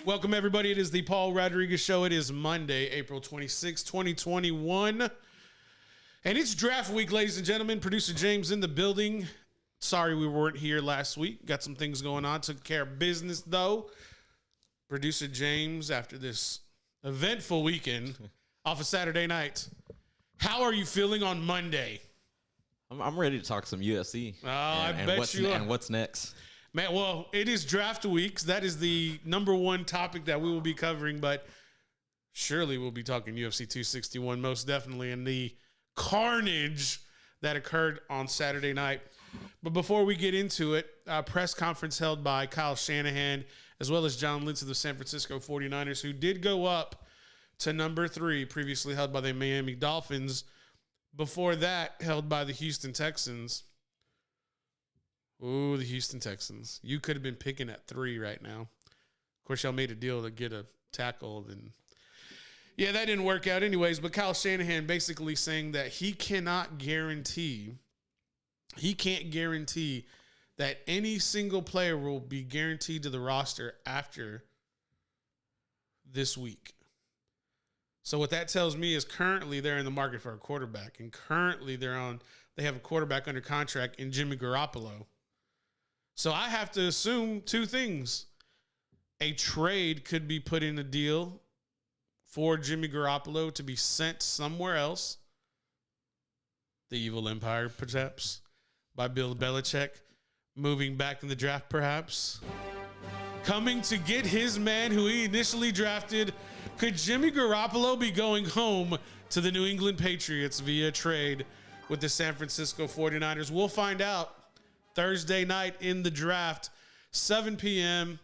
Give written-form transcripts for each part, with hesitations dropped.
Welcome, everybody. It is the Paul Rodriguez Show. It is Monday, April 26, 2021. And it's draft week, ladies and gentlemen. Producer James in the building. Sorry we weren't here last week. Got some things going on. Took care of business, though. Producer James, after this eventful weekend off a Saturday night, how are you feeling on Monday? I'm ready to talk some UFC. Oh, I bet you are. And what's next? Man, well, it is draft weeks. That is the number one topic that we will be covering, but surely we'll be talking UFC 261 most definitely, and the carnage that occurred on Saturday night. But before we get into it, a press conference held by Kyle Shanahan as well as John Lynch of the San Francisco 49ers, who did go up to number 3, previously held by the Miami Dolphins. Before that, held by the Houston Texans. Ooh, the Houston Texans. You could have been picking at 3 right now. Of course, y'all made a deal to get a tackle. And yeah, that didn't work out anyways. But Kyle Shanahan basically saying that he can't guarantee that any single player will be guaranteed to the roster after this week. So what that tells me is currently they're in the market for a quarterback. And currently they have a quarterback under contract in Jimmy Garoppolo. So I have to assume 2 things. A trade could be put in a deal for Jimmy Garoppolo to be sent somewhere else. The evil empire, perhaps, by Bill Belichick. Moving back in the draft, perhaps. Coming to get his man who he initially drafted. Could Jimmy Garoppolo be going home to the New England Patriots via trade with the San Francisco 49ers? We'll find out. Thursday night in the draft, 7 p.m.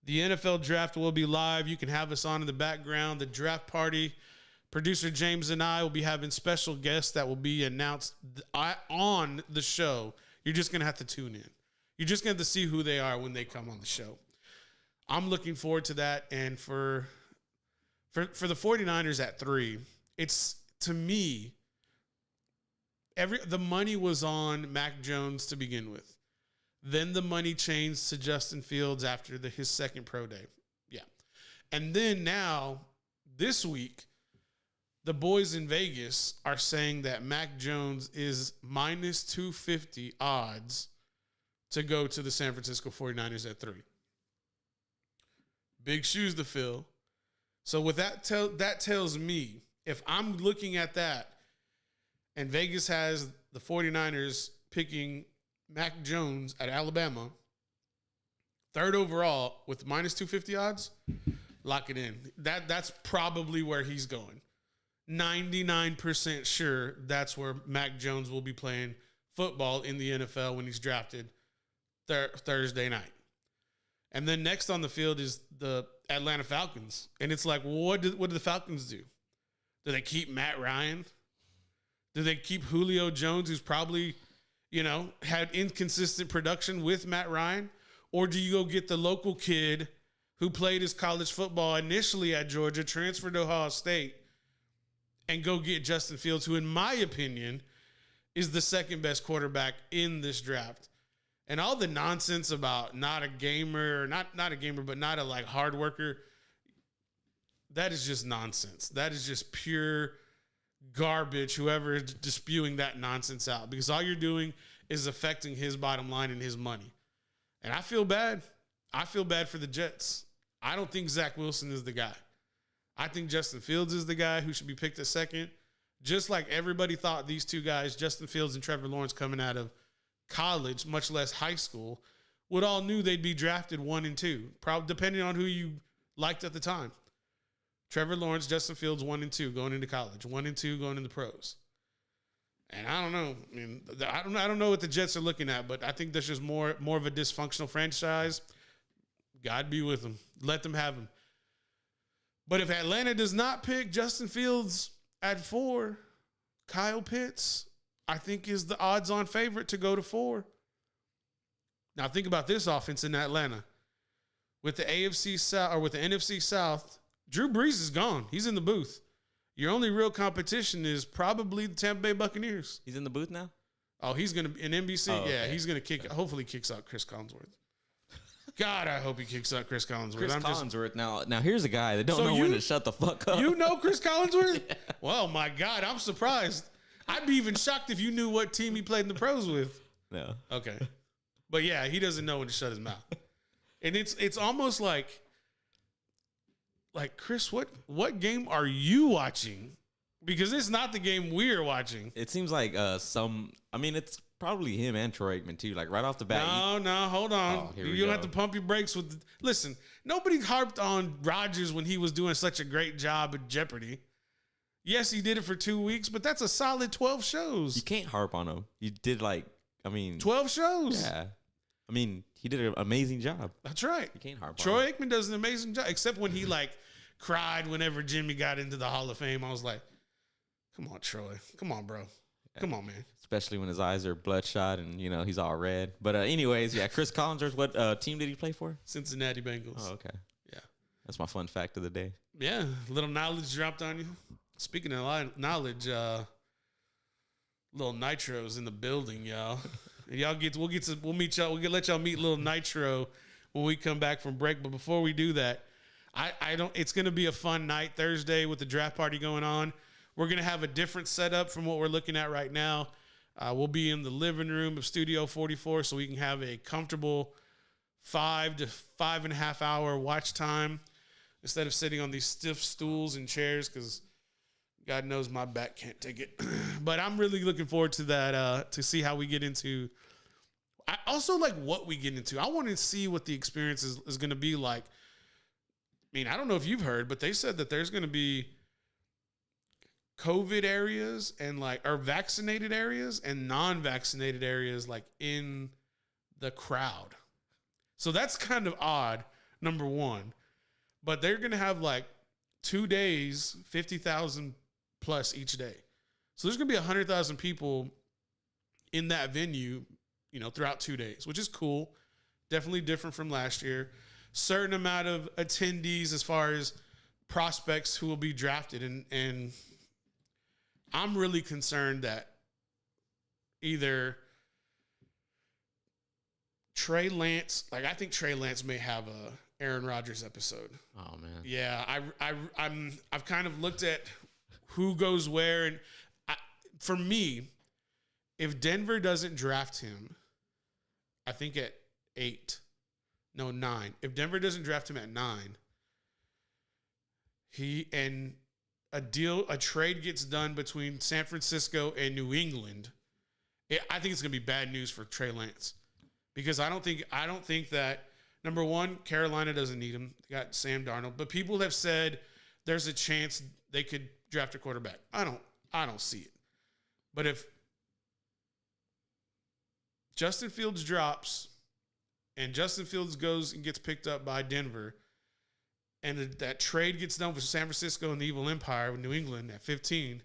The NFL draft will be live. You can have us on in the background. The draft party, producer James and I will be having special guests that will be announced on the show. You're just going to have to tune in. You're just going to have to see who they are when they come on the show. I'm looking forward to that. And for the 49ers at 3, it's, to me, the money was on Mac Jones to begin with. Then the money changed to Justin Fields after his second pro day. Yeah. And then now, this week, the boys in Vegas are saying that Mac Jones is minus 250 odds to go to the San Francisco 49ers at 3. Big shoes to fill. So what that tells me, if I'm looking at that, and Vegas has the 49ers picking Mac Jones at Alabama, 3rd overall with minus 250 odds, lock it in. That's probably where he's going. 99% sure that's where Mac Jones will be playing football in the NFL when he's drafted Thursday night. And then next on the field is the Atlanta Falcons. And it's like, what do the Falcons do? Do they keep Matt Ryan? Do they keep Julio Jones, who's probably, had inconsistent production with Matt Ryan? Or do you go get the local kid who played his college football initially at Georgia, transferred to Ohio State, and go get Justin Fields, who, in my opinion, is the second best quarterback in this draft? And all the nonsense about not a gamer, not a gamer, but not a hard worker, that is just nonsense. That is just pure garbage, whoever is just spewing that nonsense out, because all you're doing is affecting his bottom line and his money. And I feel bad. I feel bad for the Jets. I don't think Zach Wilson is the guy. I think Justin Fields is the guy who should be picked at 2nd. Just like everybody thought these 2 guys, Justin Fields and Trevor Lawrence, coming out of college, much less high school, would all knew they'd be drafted 1 and 2, probably depending on who you liked at the time. Trevor Lawrence, Justin Fields, 1 and 2 going into college, 1 and 2 going into the pros. And I don't know. I mean, I don't know what the Jets are looking at, but I think that's just more of a dysfunctional franchise. God be with them. Let them have him. But if Atlanta does not pick Justin Fields at 4, Kyle Pitts, I think, is the odds-on favorite to go to 4. Now think about this offense in Atlanta. With the AFC South, or with the NFC South, Drew Brees is gone. He's in the booth. Your only real competition is probably the Tampa Bay Buccaneers. He's in the booth now? Oh, he's going to, in NBC? Oh, okay. Yeah, he's going to hopefully kicks out Chris Collinsworth. God, I hope he kicks out Chris Collinsworth. Chris Collinsworth. Now here's a guy that don't So know when to shut the fuck up. You know Chris Collinsworth? Yeah. Well, my God, I'm surprised. I'd be even shocked if you knew what team he played in the pros with. No. Okay. But yeah, he doesn't know when to shut his mouth. And it's almost like Chris, what game are you watching? Because it's not the game we're watching. It seems like it's probably him and Troy Aikman too. Like right off the bat. No, hold on. You have to pump your brakes with. Listen, nobody harped on Rodgers when he was doing such a great job at Jeopardy. Yes, he did it for 2 weeks, but that's a solid 12 shows. You can't harp on him. You did 12 shows. Yeah. He did an amazing job. That's right. You can't harp on Troy him. Aikman does an amazing job, except when he cried whenever Jimmy got into the Hall of Fame. I was like, come on, Troy. Come on, bro. Come on, man. Especially when his eyes are bloodshot and, he's all red. But anyways, yeah, Chris Collinsworth, what team did he play for? Cincinnati Bengals. Oh, okay. Yeah. That's my fun fact of the day. Yeah, a little knowledge dropped on you. Speaking of knowledge, little Nitro's in the building, y'all. And we'll meet y'all. Let y'all meet little Nitro when we come back from break. But before we do that, it's going to be a fun night Thursday with the draft party going on. We're going to have a different setup from what we're looking at right now. We'll be in the living room of Studio 44 so we can have a comfortable 5 to 5.5 hour watch time instead of sitting on these stiff stools and chairs because God knows my back can't take it. But I'm really looking forward to that, to see how we get into. I also like what we get into. I want to see what the experience is going to be like. I don't know if you've heard, but they said that there's going to be COVID areas and or vaccinated areas and non-vaccinated areas in the crowd. So that's kind of odd, number one. But they're going to have 2 days, 50,000 plus each day. So there's going to be 100,000 people in that venue, throughout 2 days, which is cool. Definitely different from last year. Certain amount of attendees as far as prospects who will be drafted. And I'm really concerned that either Trey Lance, I think Trey Lance may have a Aaron Rodgers episode. Oh man. Yeah, I've kind of looked at who goes where, and for me, if Denver doesn't draft him, I think at 9. If Denver doesn't draft him at 9, a trade gets done between San Francisco and New England, I think it's going to be bad news for Trey Lance because I don't think that, number one, Carolina doesn't need him. They got Sam Darnold, but people have said there's a chance they could draft a quarterback. I don't see it. But if Justin Fields drops and Justin Fields goes and gets picked up by Denver, and that trade gets done with San Francisco and the Evil Empire with New England at 15,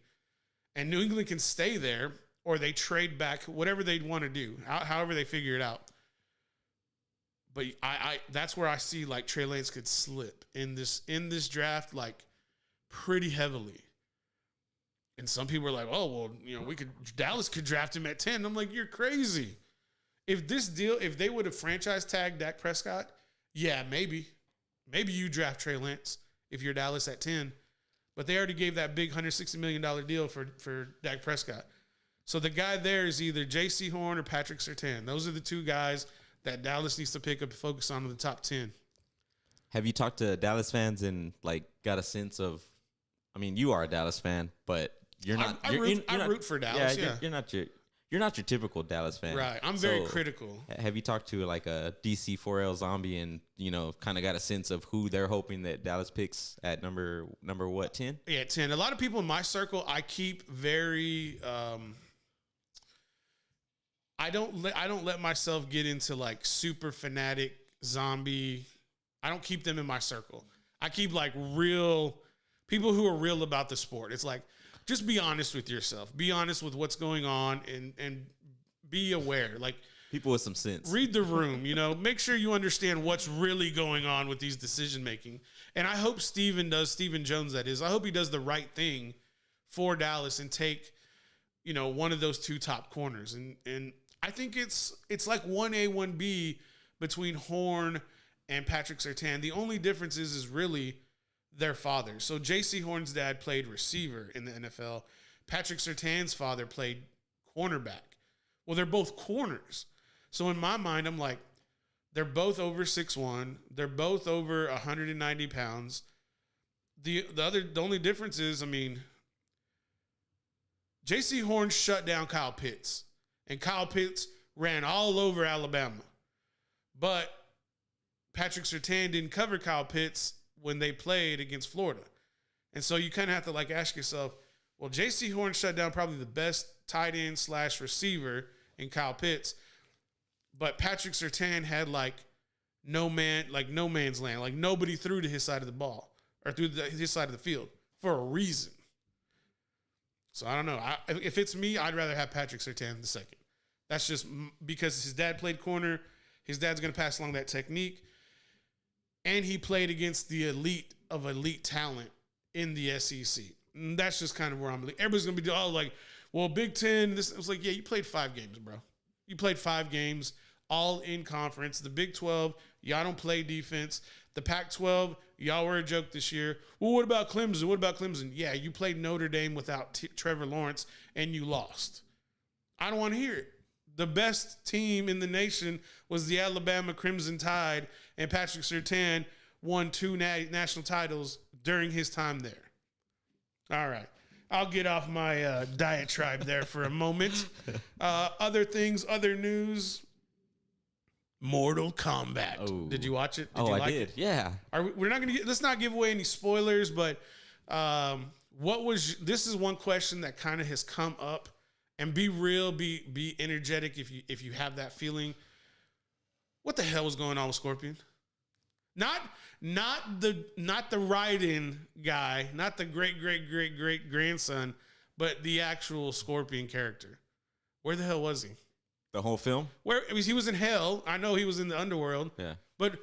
and New England can stay there, or they trade back, whatever they'd want to do, however they figure it out. But that's where I see Trey Lance could slip in this draft pretty heavily. And some people are like, oh well, Dallas could draft him at 10. I'm like, you're crazy. If they would have franchise tagged Dak Prescott, yeah, maybe you draft Trey Lance if you're Dallas at 10. But they already gave that big $160 million deal for Dak Prescott. So the guy there is either J.C. Horn or Patrick Surtain. Those are the two guys that Dallas needs to pick up and focus on in the top 10. Have you talked to Dallas fans and got a sense of? You are a Dallas fan, but you're not. I root for Dallas. Yeah, you're not your typical Dallas fan, right? I'm very critical. Have you talked to a DC 4L zombie and kind of got a sense of who they're hoping that Dallas picks at number what, 10? Yeah, 10. A lot of people in my circle, I keep very. I don't let myself get into super fanatic zombie. I don't keep them in my circle. I keep real people who are real about the sport. It's just be honest with yourself. Be honest with what's going on and be aware. People with some sense. Read the room, make sure you understand what's really going on with these decision making. And I hope Stephen Jones, that is, I hope he does the right thing for Dallas and take, one of those two top corners. And I think it's 1A, 1B between Horn and Patrick Surtain, the only difference is really their fathers. So J.C. Horn's dad played receiver in the NFL. Patrick Surtain's father played cornerback. Well, they're both corners. So in my mind, I'm like, they're both over 6'1". They're both over 190 pounds. The only difference is, I mean, J.C. Horn shut down Kyle Pitts. And Kyle Pitts ran all over Alabama. But Patrick Surtain didn't cover Kyle Pitts when they played against Florida. And so you kind of have to like ask yourself, well, J.C. Horn shut down probably the best tight end / receiver in Kyle Pitts. But Patrick Surtain had like no man's land. Like nobody threw to his side of the ball or through his side of the field for a reason. So I don't know. If it's me, I'd rather have Patrick Surtain the second. That's just because his dad played corner. His dad's going to pass along that technique. And he played against the elite of elite talent in the SEC. And that's just kind of where I'm. Everybody's going to be like, well, Big Ten. This, I was like, yeah, you played 5 games, bro. You played 5 games, all in conference. The Big 12, y'all don't play defense. The Pac-12, y'all were a joke this year. Well, what about Clemson? What about Clemson? Yeah, you played Notre Dame without Trevor Lawrence, and you lost. I don't want to hear it. The best team in the nation was the Alabama Crimson Tide, and Patrick Surtain won 2 national titles during his time there. All right. I'll get off my diatribe there for a moment. Other things, other news. Mortal Kombat. Oh. Did you watch it? I did. Yeah. We're not going to let's not give away any spoilers, but this is one question that kind of has come up, and be real, be energetic if you have that feeling. What the hell was going on with Scorpion? Not the Raiden guy, not the great grandson, but the actual Scorpion character. Where the hell was he? The whole film? He was in hell. I know he was in the underworld. Yeah. But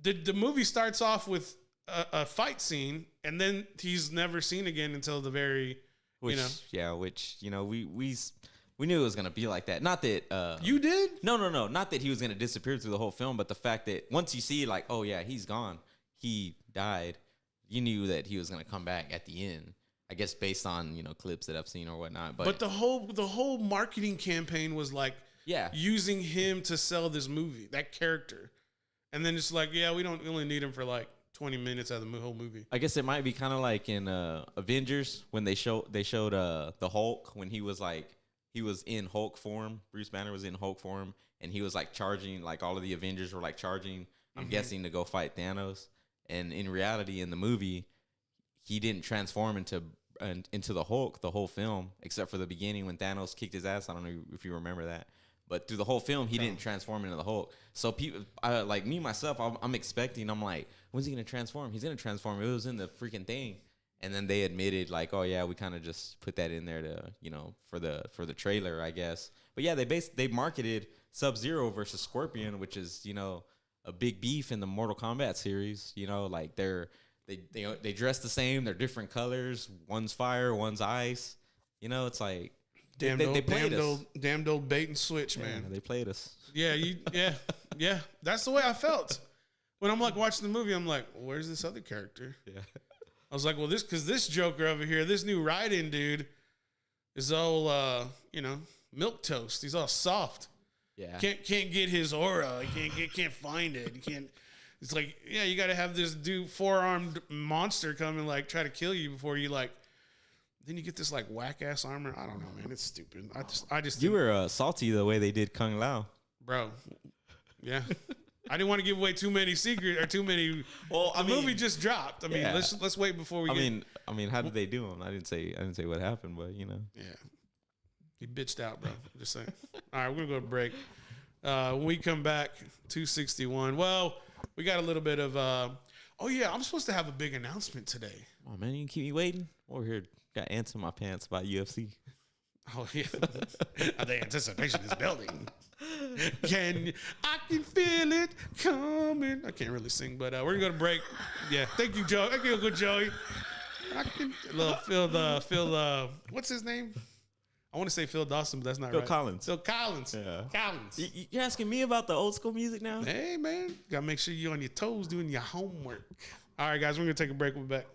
the movie starts off with a fight scene, and then he's never seen again until the very, we knew it was gonna be like that. Not that you did. No. Not that he was gonna disappear through the whole film, but the fact that once you see like, oh yeah, he's gone, he died. You knew that he was gonna come back at the end. I guess based on clips that I've seen or whatnot. But the whole marketing campaign was like, using him to sell this movie, that character, and then it's like, we only need him for like 20 minutes out of the whole movie. I guess it might be kind of like in Avengers when they showed the Hulk when he was in Hulk form. Bruce Banner was in Hulk form, and he was like charging, like all of the Avengers were like charging. I'm guessing to go fight Thanos. And in reality, in the movie, he didn't transform into the Hulk the whole film, except for the beginning when Thanos kicked his ass. I don't know if you remember that. But through the whole film, he didn't transform into the Hulk. So people, like me, myself, I'm expecting, I'm like, when's he going to transform? He's going to transform. It was in the freaking thing. And then they admitted like, oh yeah, we kind of just put that in there to, for the trailer, I guess. But yeah, they marketed Sub-Zero versus Scorpion, which is, a big beef in the Mortal Kombat series. Like they dress the same. They're different colors. One's fire, one's ice. It's like they played us. Damned old bait and switch, man. They played us. Yeah, yeah. That's the way I felt when I'm like watching the movie. I'm like, where's this other character? Yeah. I was like, well, because this Joker over here, this new Raiden dude, is all milk toast. He's all soft. Yeah. Can't get his aura. He can't find it. He can't. It's like, you got to have this dude 4-armed monster come and like try to kill you before you like. Then you get this like whack ass armor. I don't know, man. It's stupid. I just. You were salty the way they did Kung Lao, bro. Yeah. I didn't want to give away too many secrets or too many. Well, the movie just dropped. I mean, let's wait before we. I mean, how did they do him? I didn't say what happened, but Yeah. He bitched out, bro. I'm just saying. All right, we're gonna go to break. When we come back, 261. Well, we got a little bit of. I'm supposed to have a big announcement today. Oh man, you can keep me waiting. Over here, got ants in my pants about UFC. Oh yeah, the anticipation is building. I can feel it coming. I can't really sing, but we're gonna go to break. Yeah, thank you, Joe. Thank you, good Joey. I can feel the what's his name? I want to say Phil Dawson, but that's not Phil right. Collins. Phil Collins. Yeah. Collins. You're asking me about the old school music now? Hey, man. Got to make sure you're on your toes doing your homework. All right, guys. We're going to take a break. We'll be back.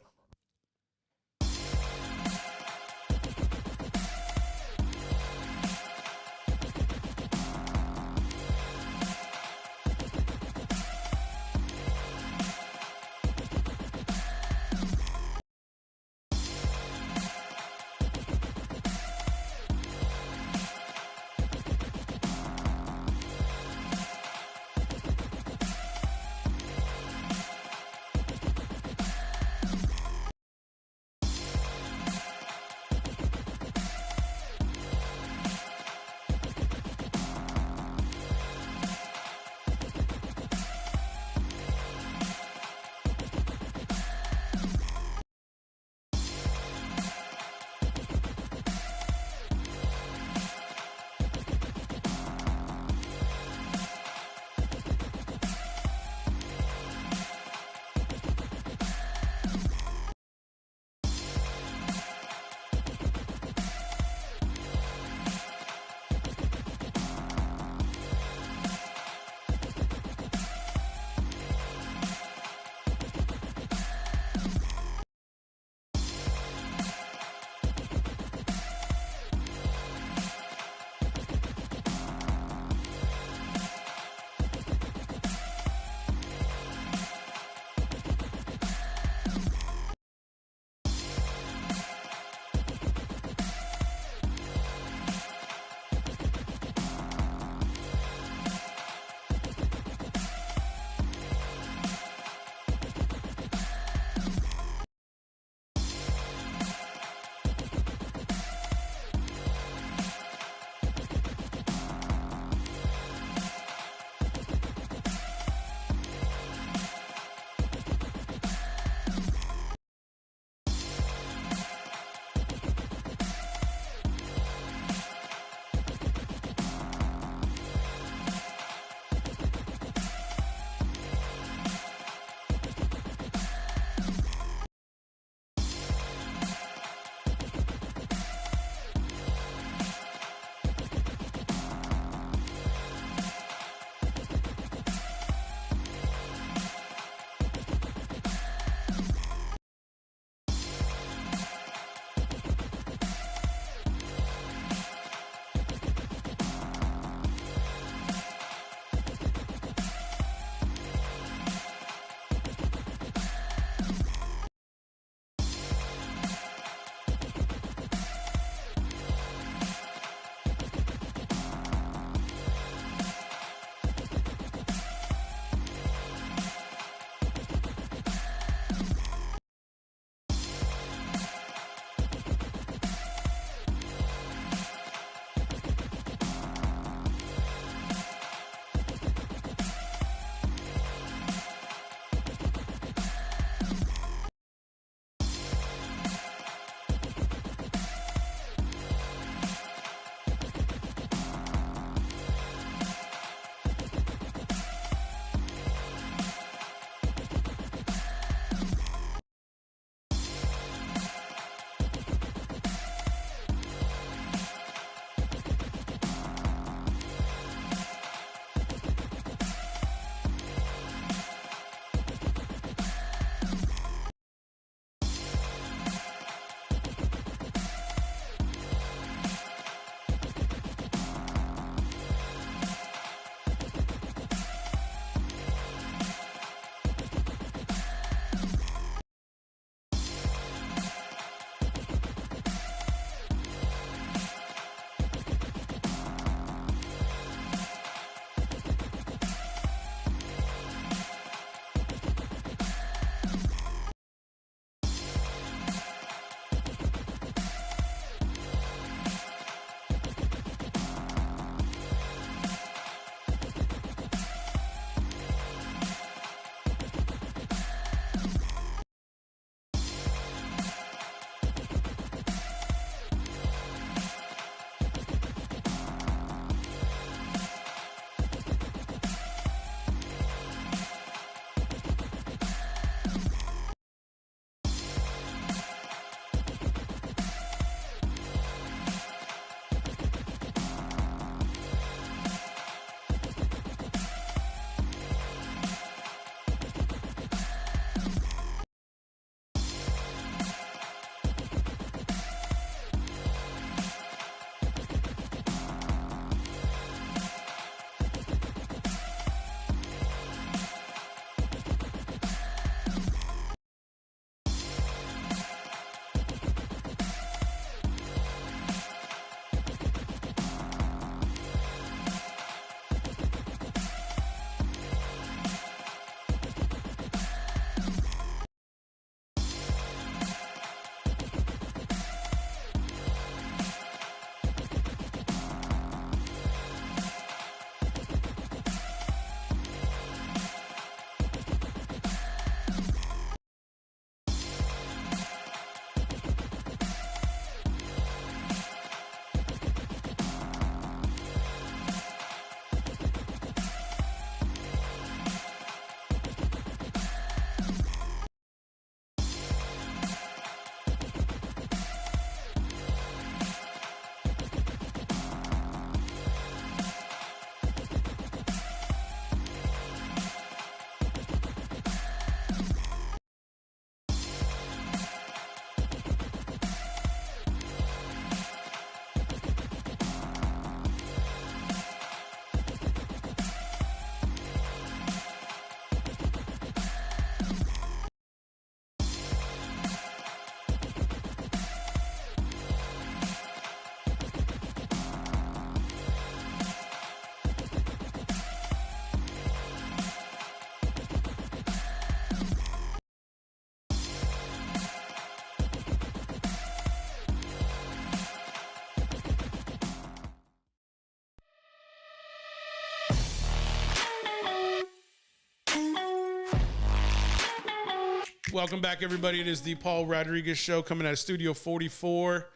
Welcome back, everybody. It is the Paul Rodriguez Show coming out of Studio 44.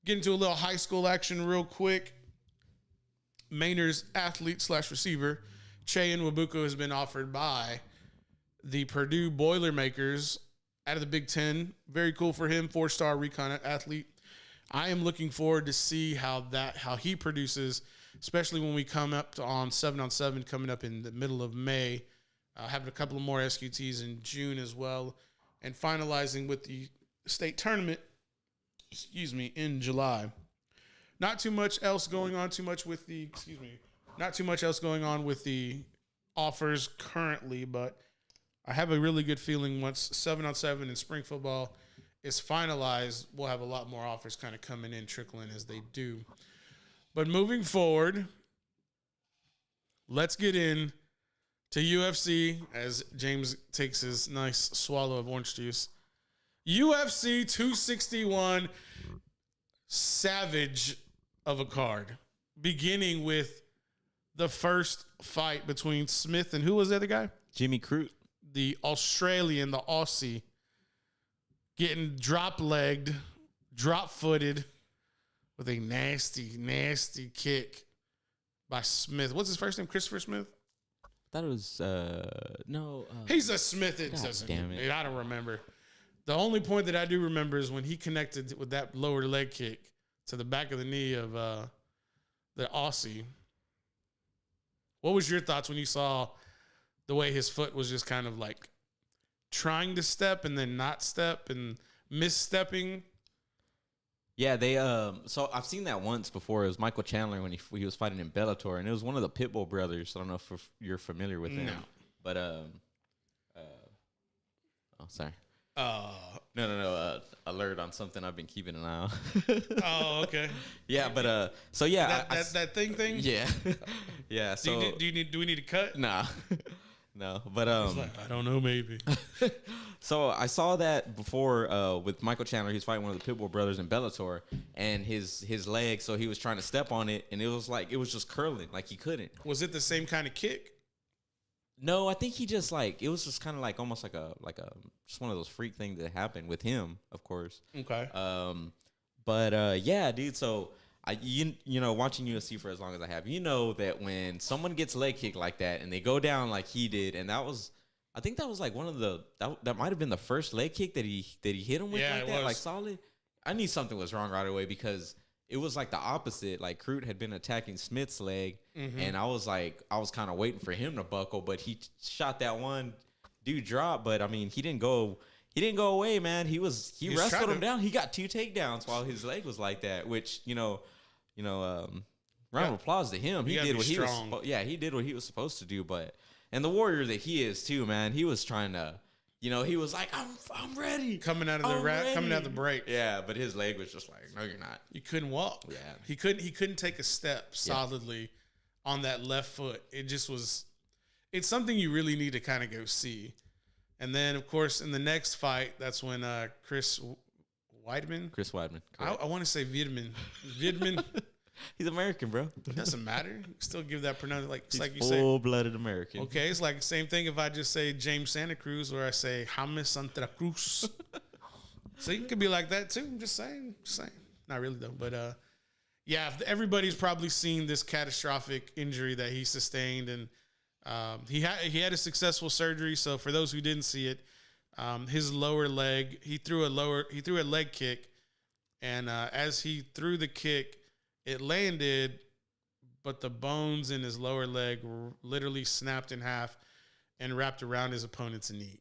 Get into a little high school action real quick. Mainer's athlete/receiver, Cheyan Wabuko, has been offered by the Purdue Boilermakers out of the Big Ten. Very cool for him, 4-star recon athlete. I am looking forward to see how he produces, especially when we come up on 7-on-7 coming up in the middle of May. Having a couple of more SQTs in June as well, and finalizing with the state tournament, in July. Not too much else going on with the offers currently, but I have a really good feeling once 7-on-7 and spring football is finalized, we'll have a lot more offers kind of coming in, trickling as they do. But moving forward, let's get in to UFC as James takes his nice swallow of orange juice. UFC 261, savage of a card, beginning with the first fight between Smith and who was the other guy? Jimmy Crute. The Australian, the Aussie, getting drop-legged, drop-footed with a nasty, nasty kick by Smith. What's his first name? Christopher Smith? That was no. He's a Smith. It God doesn't. damn it. I don't remember. The only point that I do remember is when he connected with that lower leg kick to the back of the knee of the Aussie. What was your thoughts when you saw the way his foot was just kind of like trying to step and then not step and misstepping? Yeah, they so I've seen that once before. It was Michael Chandler when he was fighting in Bellator, and it was one of the Pitbull brothers. I don't know if you're familiar with them. No. But sorry. No. Alert on something I've been keeping an eye on. Oh, okay. Yeah, but so yeah, that thing. Yeah, yeah. So do we need to cut? Nah, no. But I don't know, maybe. So I saw that before with Michael Chandler. He's fighting one of the Pitbull brothers in Bellator, and his leg. So he was trying to step on it, and it was just curling, like he couldn't. Was it the same kind of kick? No, I think he just it was just kind of almost like a just one of those freak things that happened with him, of course. Okay. But yeah, dude. So you know, watching UFC for as long as I have, you know that when someone gets leg kicked like that and they go down like he did, and I think that was like one of that might have been the first leg kick that he hit him with like that, like solid. I knew something was wrong right away because it was like the opposite. Like Crute had been attacking Smith's leg, and I was kind of waiting for him to buckle, but he shot that one. Dude dropped, but I mean he didn't go away, man. He wrestled him down. He got 2 takedowns while his leg was like that, which round of applause to him. He did what he was. Yeah, he did what he was supposed to do, but. And the warrior that he is too, man. He was trying to, he was like, I'm ready. Coming out of the break. Yeah, but his leg was just like, no, you're not. You couldn't walk. Yeah. He couldn't take a step solidly on that left foot. It just was, it's something you really need to kind of go see. And then, of course, in the next fight, that's when Chris Weidman. I want to say Vidman. He's American, bro. It doesn't matter. You still give that pronunciation. He's like you say. Full-blooded American. Okay, it's like the same thing if I just say James Santa Cruz or I say James Santa Cruz. So you could be like that too. I'm just saying. Not really though. But yeah, everybody's probably seen this catastrophic injury that he sustained, and he had a successful surgery. So for those who didn't see it, his lower leg, he threw a leg kick, and as he threw the kick, it landed, but the bones in his lower leg literally snapped in half and wrapped around his opponent's knee.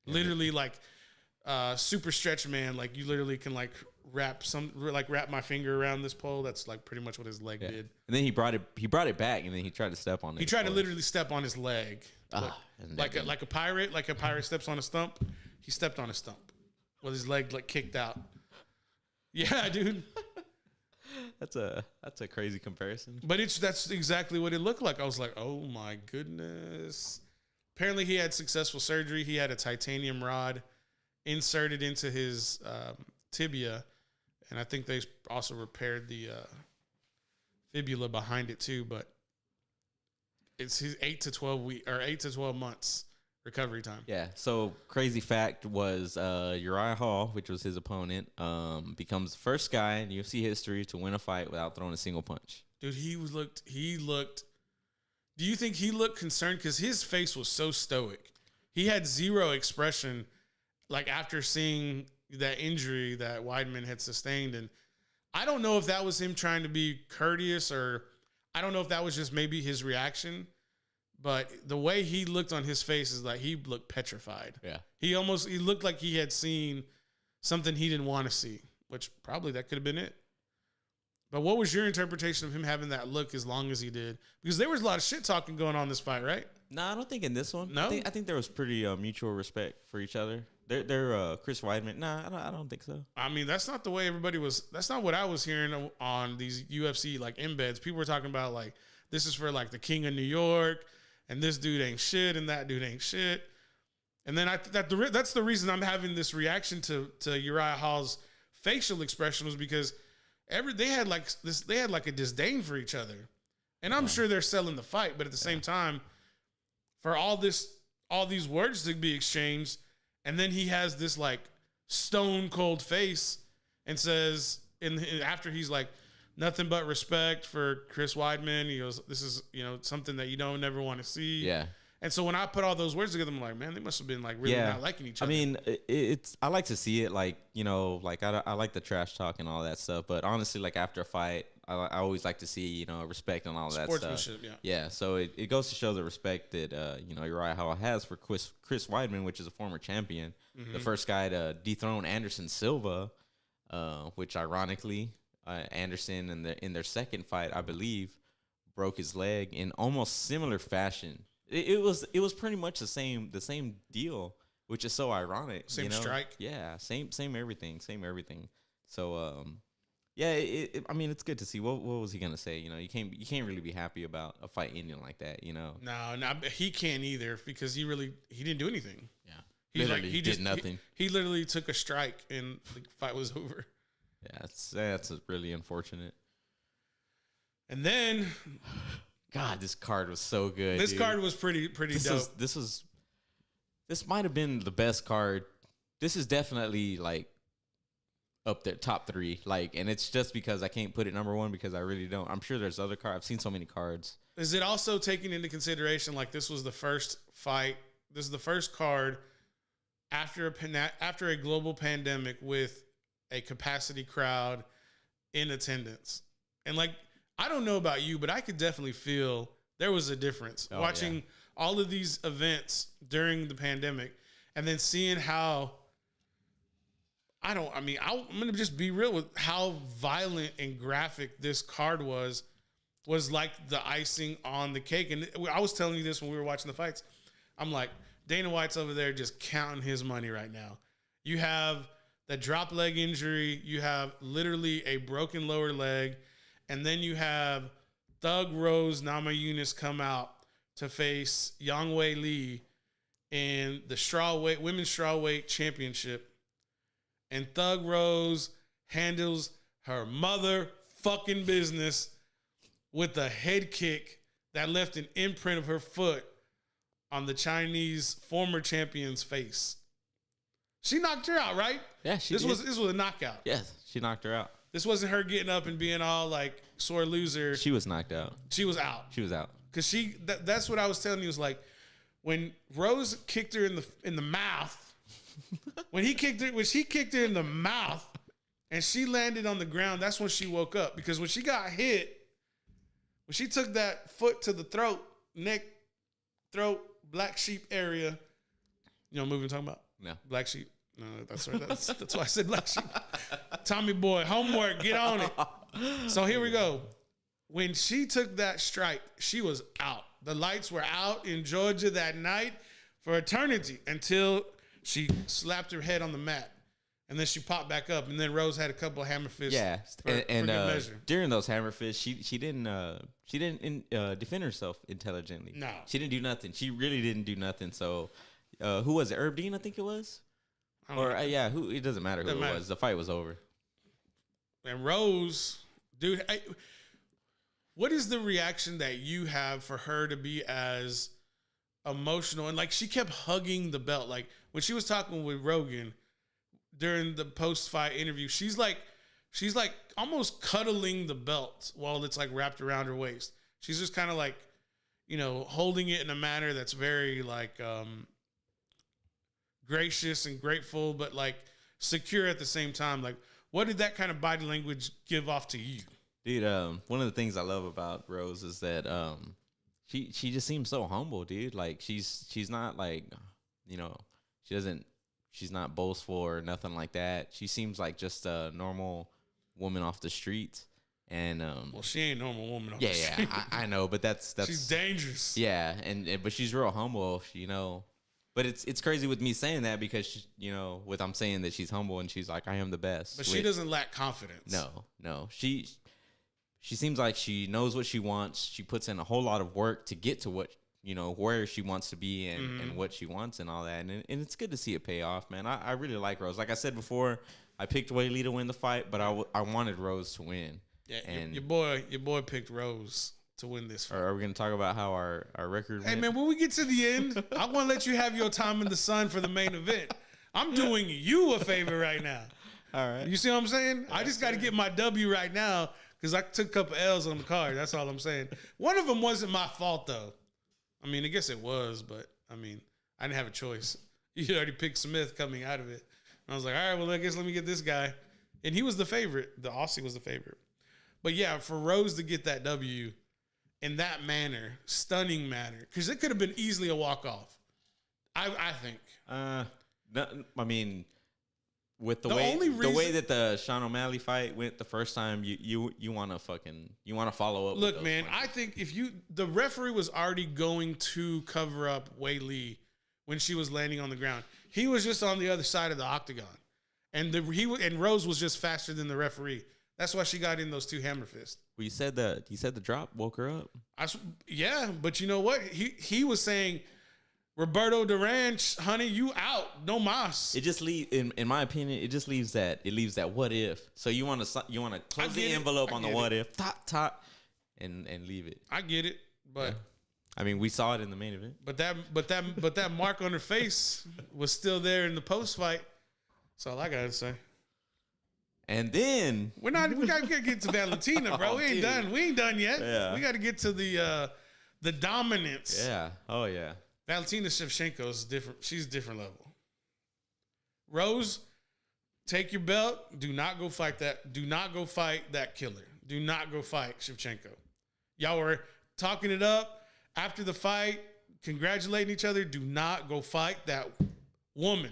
Yeah. Literally, like super stretch man. Like you literally can wrap my finger around this pole. That's like pretty much what his leg did. And then he brought it back, and then he tried to step on it. He tried to literally step on his leg, like a pirate. Like a pirate steps on a stump. He stepped on a stump with his leg kicked out. Yeah, dude. That's a crazy comparison. But that's exactly what it looked like. I was like, oh my goodness. Apparently he had successful surgery. He had a titanium rod inserted into his tibia. And I think they also repaired the fibula behind it too. But it's his 8 to 12 months recovery time. Yeah. So crazy fact was Uriah Hall, which was his opponent, becomes the first guy in UFC history to win a fight without throwing a single punch. Dude, he looked. Do you think he looked concerned? Because his face was so stoic. He had zero expression, like after seeing that injury that Weidman had sustained. And I don't know if that was him trying to be courteous, or I don't know if that was just maybe his reaction. But the way he looked on his face is like he looked petrified. Yeah. He looked like he had seen something he didn't want to see, which probably that could have been it. But what was your interpretation of him having that look as long as he did? Because there was a lot of shit talking going on in this fight, right? No, I don't think in this one. No? I think there was pretty mutual respect for each other. They're Chris Weidman. Nah, I don't think so. I mean, that's not the way everybody was. That's not what I was hearing on these UFC like embeds. People were talking about like this is for like the King of New York, and this dude ain't shit, and that dude ain't shit. And then that's the reason I'm having this reaction to Uriah Hall's facial expression was because they had like a disdain for each other, and I'm sure they're selling the fight, but at the same time, for all these words to be exchanged, and then he has this like stone cold face and says, after he's like, nothing but respect for Chris Weidman. He goes, this is something that you don't never want to see. Yeah. And so when I put all those words together, I'm like, man, they must have been like really not liking each other. I mean, I like to see it like, like I like the trash talk and all that stuff. But honestly, like after a fight, I always like to see, respect and all that stuff. Sportsmanship, yeah. Yeah. So it goes to show the respect that, Uriah Hall has for Chris Weidman, which is a former champion, the first guy to dethrone Anderson Silva, which ironically, Anderson in their second fight, I believe, broke his leg in almost similar fashion. It was pretty much the same deal, which is so ironic. Same strike. Yeah, same everything. So yeah, I mean, it's good to see. What was he gonna say? You can't really be happy about a fight ending like that. No, he can't either because he didn't do anything. Yeah, he did nothing. He literally took a strike and the fight was over. Yeah, that's really unfortunate. And then, God, this card was so good. This card was pretty dope. This might have been the best card. This is definitely like up there, top 3. Like, and it's just because I can't put it number 1 because I really don't. I'm sure there's other cards. I've seen so many cards. Is it also taking into consideration like this was the first fight? This is the first card after a global pandemic with a capacity crowd in attendance, and like. I don't know about you, but I could definitely feel there was a difference watching all of these events during the pandemic and then seeing how I'm going to just be real with how violent and graphic this card was like the icing on the cake. And I was telling you this when we were watching the fights. I'm like, Dana White's over there just counting his money right now. You have the drop leg injury. You have literally a broken lower leg. And then you have Thug Rose Namajunas come out to face Yang Wei Li in the women's strawweight championship. And Thug Rose handles her motherfucking business with a head kick that left an imprint of her foot on the Chinese former champion's face. She knocked her out, right? Yeah, this was a knockout. Yes, she knocked her out. This wasn't her getting up and being all like sore loser. She was knocked out. She was out. She was out. Cause that's what I was telling you was like when Rose kicked her in the mouth. when she kicked her in the mouth and she landed on the ground, that's when she woke up. Because when she got hit, when she took that foot to the neck, throat, black sheep area, you know what movie I'm talking about? No. Black sheep. No, that's right. That's why I said black sheep. Tommy boy, homework, get on it. So here we go. When she took that strike, she was out. The lights were out in Georgia that night for eternity until she slapped her head on the mat. And then she popped back up. And then Rose had a couple of hammer fists. Yeah. For good measure. During those hammer fists, she didn't defend herself intelligently. No. She didn't do nothing. She really didn't do nothing. So who was it? Herb Dean, I think it was. It doesn't matter who it was. The fight was over. And Rose, dude, what is the reaction that you have for her to be as emotional, and like she kept hugging the belt. Like when she was talking with Rogan during the post-fight interview, she's like almost cuddling the belt while it's like wrapped around her waist. She's just kind of like, holding it in a manner that's very like gracious and grateful, but like secure at the same time. Like, what did that kind of body language give off to you? Dude, one of the things I love about Rose is that she just seems so humble, dude. Like she's not like, she's not boastful or nothing like that. She seems like just a normal woman off the streets. And well, she ain't a normal woman off the street. Yeah, I know, but that's she's dangerous. Yeah, but she's real humble, But it's crazy with me saying that because I'm saying that she's humble and she's like, I am the best. But she doesn't lack confidence. No. She seems like she knows what she wants. She puts in a whole lot of work to get to what, where she wants to be and what she wants and all that. And it's good to see it pay off, man. I really like Rose. Like I said before, I picked Weili to win the fight, but I wanted Rose to win. Yeah, and your boy picked Rose to win this fight. Are we going to talk about how our record went? Hey, man, when we get to the end, I want to let you have your time in the sun for the main event. I'm doing you a favor right now. All right. You see what I'm saying? I just got to get my W right now because I took a couple L's on the card. That's all I'm saying. One of them wasn't my fault, though. I mean, I guess it was, but, I didn't have a choice. You already picked Smith coming out of it. And I was like, all right, well, I guess let me get this guy. And he was the favorite. The Aussie was the favorite. But, yeah, for Rose to get that W in that manner, stunning manner, because it could have been easily a walk-off, I think. No, with the way that the Sean O'Malley fight went the first time, you want to follow up. Look, man, points. I think the referee was already going to cover up Weili when she was landing on the ground. He was just on the other side of the octagon, and Rose was just faster than the referee. That's why she got in those two hammer fists. Well, you said the drop woke her up. Yeah, but you know what? He was saying, Roberto Duran, honey, you out, no mas. It just in my opinion, it just leaves that what if. So you want to close the envelope on the what if, top, and leave it. I get it, but yeah. We saw it in the main event. But that mark on her face was still there in the post fight. That's all I gotta say. And then we gotta get to Valentina, bro. We ain't done. We ain't done yet. Yeah. We gotta get to the dominance. Yeah. Oh yeah. Valentina Shevchenko is different. She's a different level. Rose, take your belt. Do not go fight that. Do not go fight that killer. Do not go fight Shevchenko. Y'all were talking it up after the fight, congratulating each other. Do not go fight that woman.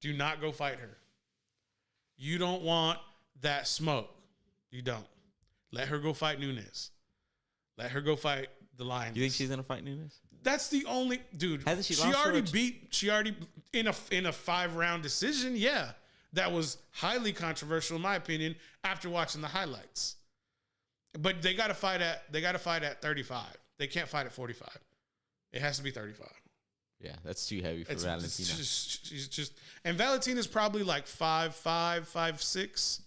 Do not go fight her. You don't want that smoke. You don't. Let her go fight Nunes. Let her go fight the Lions. You think she's gonna fight Nunes? That's the only dude. Hasn't she already in a 5-round decision. Yeah, that was highly controversial in my opinion after watching the highlights. But they got to fight at 35. They can't fight at 45. It has to be 35. Yeah, that's too heavy for Valentina. She's just, and Valentina's probably like 5'5", 5'6",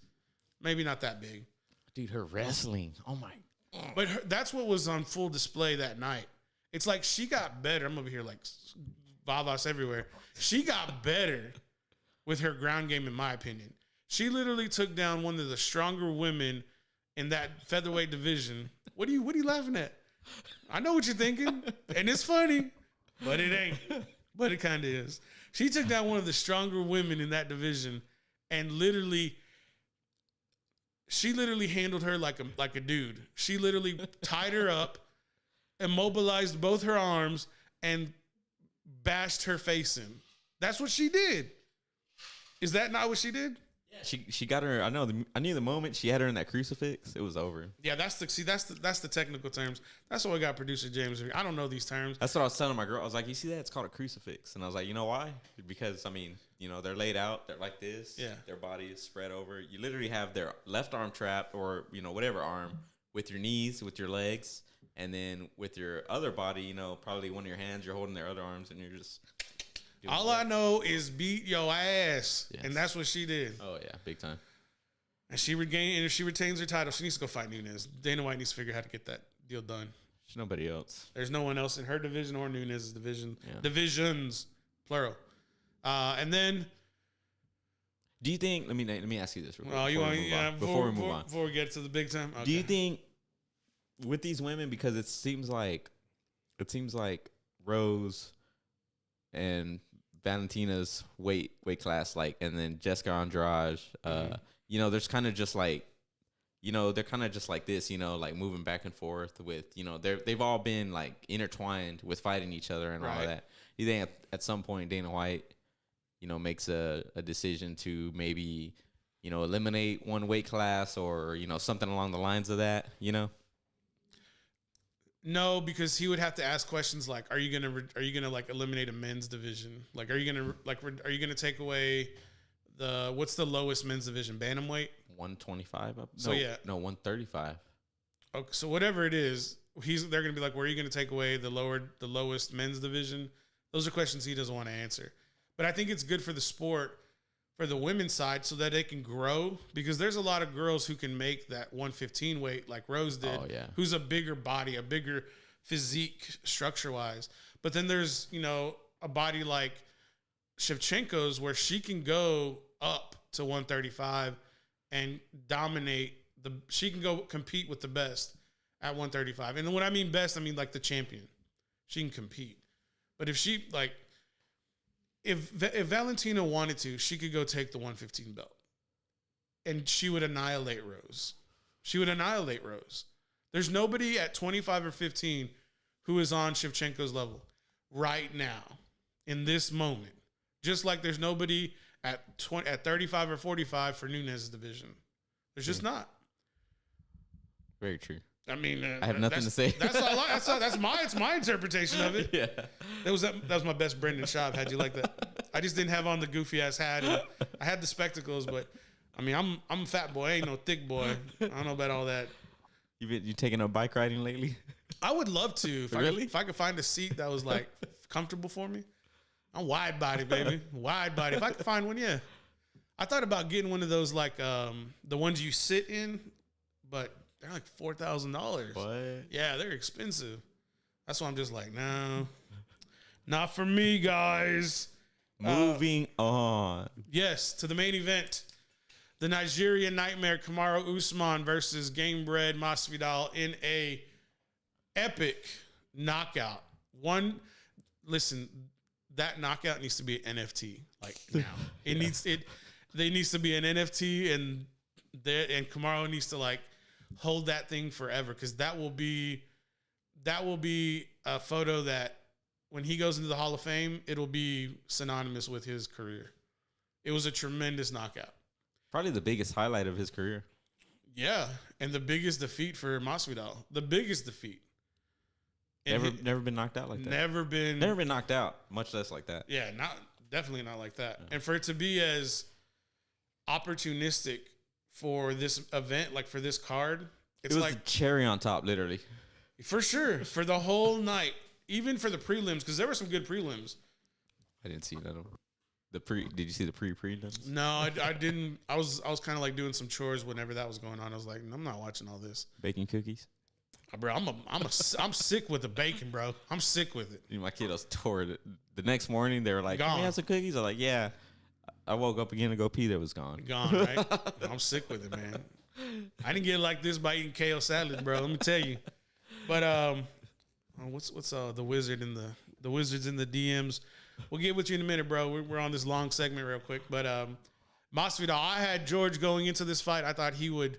maybe not that big. Dude, her wrestling. Oh my. But that's what was on full display that night. It's like she got better. I'm over here like Vavas everywhere. She got better with her ground game, in my opinion. She literally took down one of the stronger women in that featherweight division. What are you laughing at? I know what you're thinking, and it's funny, but it ain't. But it kind of is. She took down one of the stronger women in that division, and she literally handled her like a dude. She literally tied her up, immobilized both her arms, and bashed her face in. That's what she did. Is that not what she did? Yeah. She got her. I knew the moment she had her in that crucifix, it was over. Yeah, that's the technical terms. That's why I got producer James here. I don't know these terms. That's what I was telling my girl. I was like, you see that? It's called a crucifix. And I was like, you know why? Because they're laid out. They're like this. Yeah. Their body is spread over. You literally have their left arm trapped, or whatever arm, with your knees, with your legs, and then with your other body, probably one of your hands, you're holding their other arms, and you're just. All I know is beat your ass, yes. And that's what she did. Oh yeah, big time. And if she retains her title, she needs to go fight Nunes. Dana White needs to figure out how to get that deal done. There's nobody else. There's no one else in her division or Nunes' division. Yeah. Divisions, plural. And then, Do you think? Let me ask you this real quick. before we get to the big time. Okay. Do you think with these women, because it seems like Rose and Valentina's weight class, like, and then Jessica Andrade, there's kind of just like, they're kind of just like this, like moving back and forth with, they've all been like intertwined with fighting each other and all of that. You think at some point Dana White, makes a decision to maybe, eliminate one weight class or, something along the lines of that, No, because he would have to ask questions like, are you gonna like eliminate a men's division? Like, are you gonna take away what's the lowest men's division? Bantamweight? 125 up? So no, 135. Okay, so whatever it is, they're gonna be like, where are you gonna take away the lowest men's division? Those are questions he doesn't want to answer. But I think it's good for the sport, for the women's side, so that they can grow, because there's a lot of girls who can make that 115 weight like Rose did, who's a bigger body, a bigger physique structure-wise. But then there's, a body like Shevchenko's where she can go up to 135 and dominate. She can go compete with the best at 135. And when I mean best, I mean like the champion. She can compete. But if she, like, if Valentina wanted to, she could go take the 115 belt. And she would annihilate Rose. There's nobody at 25 or 15 who is on Shevchenko's level right now, in this moment. Just like there's nobody at 35 or 45 for Nunes' division. There's just not. Very true. I mean, I have nothing to say. That's my interpretation of it. Yeah, that was my best Brendan Schaub. How'd you like that? I just didn't have on the goofy ass hat. And I had the spectacles, but I mean, I'm a fat boy. I ain't no thick boy. I don't know about all that. You taking up bike riding lately? I would love to. If I could find a seat that was like comfortable for me. I'm wide body, baby. Wide body. If I could find one, yeah. I thought about getting one of those like the ones you sit in, but they're like $4,000. What? Yeah, they're expensive. That's why I'm just like, no, not for me, guys. Moving on. Yes, to the main event. The Nigerian Nightmare Kamaru Usman versus Gamebred Masvidal in a epic knockout. Listen, that knockout needs to be an NFT like now. They needs to be an NFT, and Kamaru needs to like hold that thing forever, because that will be a photo that when he goes into the Hall of Fame, it'll be synonymous with his career. It was a tremendous knockout. Probably the biggest highlight of his career. Yeah, and the biggest defeat for Masvidal. The biggest defeat. Never been knocked out like that. Never been knocked out, much less like that. Yeah, definitely not like that. Yeah. And for it to be as opportunistic for this event, like for this card, it was like the cherry on top, literally. For sure, for the whole night, even for the prelims, because there were some good prelims. I didn't see none of them. Did you see the prelims? No, I didn't. I was kind of like doing some chores whenever that was going on. I was like, I'm not watching all this. Baking cookies. Bro, I'm sick with the bacon, bro. I'm sick with it. My kiddos tore it. The next morning, they were like, "Can we have some cookies?" I'm like, "Yeah." I woke up again to go pee. That was gone. Gone, right? I'm sick with it, man. I didn't get like this by eating kale salad, bro. Let me tell you. But what's the wizard in the wizards in the DMs? We'll get with you in a minute, bro. We're on this long segment real quick. But Masvidal, I had George going into this fight. I thought he would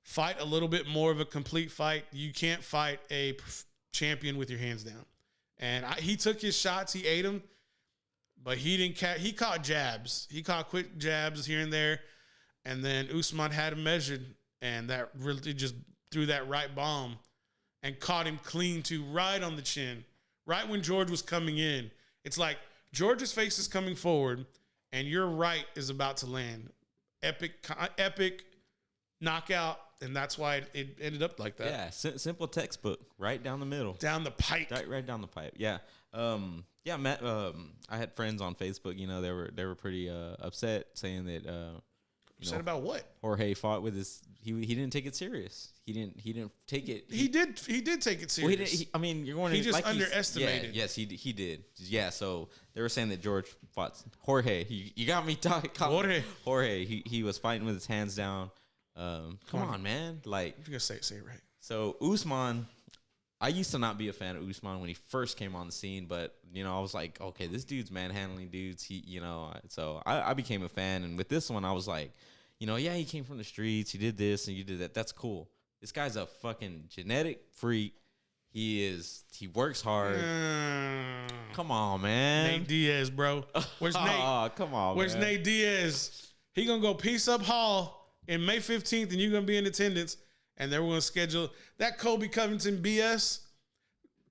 fight a little bit more of a complete fight. You can't fight a champion with your hands down. And he took his shots. He ate them. But he didn't he caught jabs. He caught quick jabs here and there. And then Usman had him measured. And that really just threw that right bomb and caught him clean to right on the chin. Right when George was coming in. It's like George's face is coming forward and your right is about to land. Epic knockout. And that's why it ended up like that. Yeah, simple textbook. Right down the middle. Down the pipe. Right down the pipe. Yeah. Yeah, Matt. I had friends on Facebook. They were pretty upset, saying that Upset about what? Jorge fought with his. He didn't take it serious. He didn't take it. He did take it serious. Well, I mean, you're going. He just like underestimated. Yes, he did. Yeah. So they were saying that George fought Jorge. You got me talking. Jorge. He was fighting with his hands down. Come on, man. Like, if you're gonna say it right. So Usman, I used to not be a fan of Usman when he first came on the scene, but I was like, okay, this dude's manhandling dudes. So I became a fan, and with this one, I was like, yeah, he came from the streets, he did this and you did that. That's cool. This guy's a fucking genetic freak. He works hard. Come on, man. Nate Diaz, bro. Where's Nate? Oh, come on, Where's man. Nate Diaz? He gonna go Peace Up Hall in May 15th, and you're gonna be in attendance. And then we're gonna schedule that Colby Covington BS.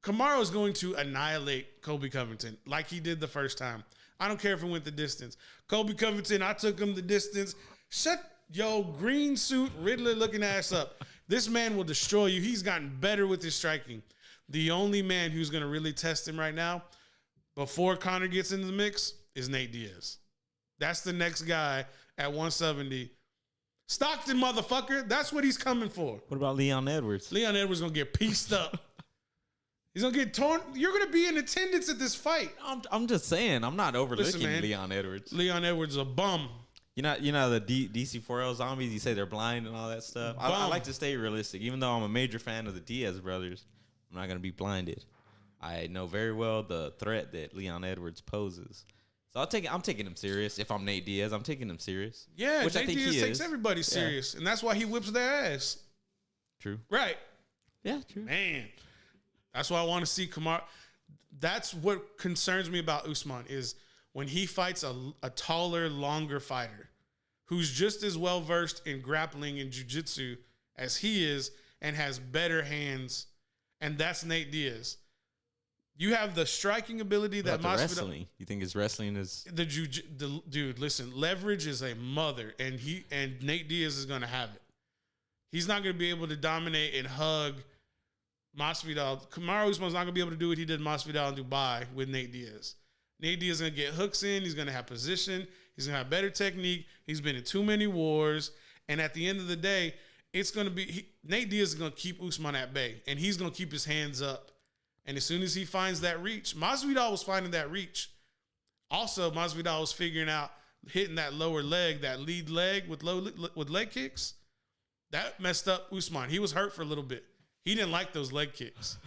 Kamaru's going to annihilate Colby Covington like he did the first time. I don't care if it went the distance. Colby Covington, I took him the distance. Shut your green suit Riddler looking ass up. This man will destroy you. He's gotten better with his striking. The only man who's going to really test him right now before Conor gets into the mix is Nate Diaz. That's the next guy at 170. Stockton, motherfucker. That's what he's coming for. What about Leon Edwards? Leon Edwards going to get pieced up. He's going to get torn. You're going to be in attendance at this fight. I'm just saying. I'm not overlooking Listen, man, Leon Edwards. Leon Edwards is a bum. You know the DC4L zombies, you say they're blind and all that stuff. I like to stay realistic. Even though I'm a major fan of the Diaz brothers, I'm not going to be blinded. I know very well the threat that Leon Edwards poses. So I'm taking him serious. If I'm Nate Diaz, I'm taking him serious. Yeah, which Nate I think Diaz he takes is. everybody serious. And that's why he whips their ass. True. Right. Yeah, true. Man, that's why I want to see Kamaru. That's what concerns me about Usman is when he fights a taller, longer fighter who's just as well versed in grappling and jiu-jitsu as he is and has better hands, and that's Nate Diaz. You have the striking ability that Masvidal. Wrestling. You think his wrestling is dude? Listen, leverage is a mother, and Nate Diaz is going to have it. He's not going to be able to dominate and hug Masvidal. Kamaru Usman's not going to be able to do what he did in Masvidal in Dubai with Nate Diaz. Nate Diaz is going to get hooks in. He's going to have position. He's going to have better technique. He's been in too many wars. And at the end of the day, it's going to be Nate Diaz is going to keep Usman at bay, and he's going to keep his hands up. And as soon as he finds that reach, Masvidal was finding that reach. Also, Masvidal was figuring out hitting that lower leg, that lead leg with leg kicks. That messed up Usman. He was hurt for a little bit. He didn't like those leg kicks.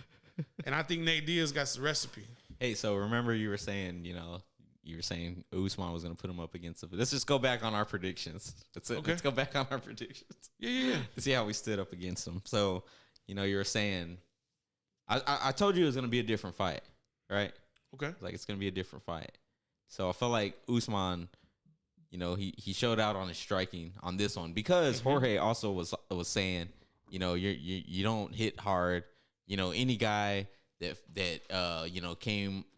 And I think Nate Diaz got the recipe. Hey, so remember you were saying, Usman was going to put him up against him. Let's just go back on our predictions. Okay. Let's go back on our predictions. Yeah. To see how we stood up against him. So, you were saying, I told you it was going to be a different fight, right? Okay. Like, it's going to be a different fight. So I felt like Usman, he showed out on his striking on this one because Jorge also was saying, you don't hit hard. Any guy that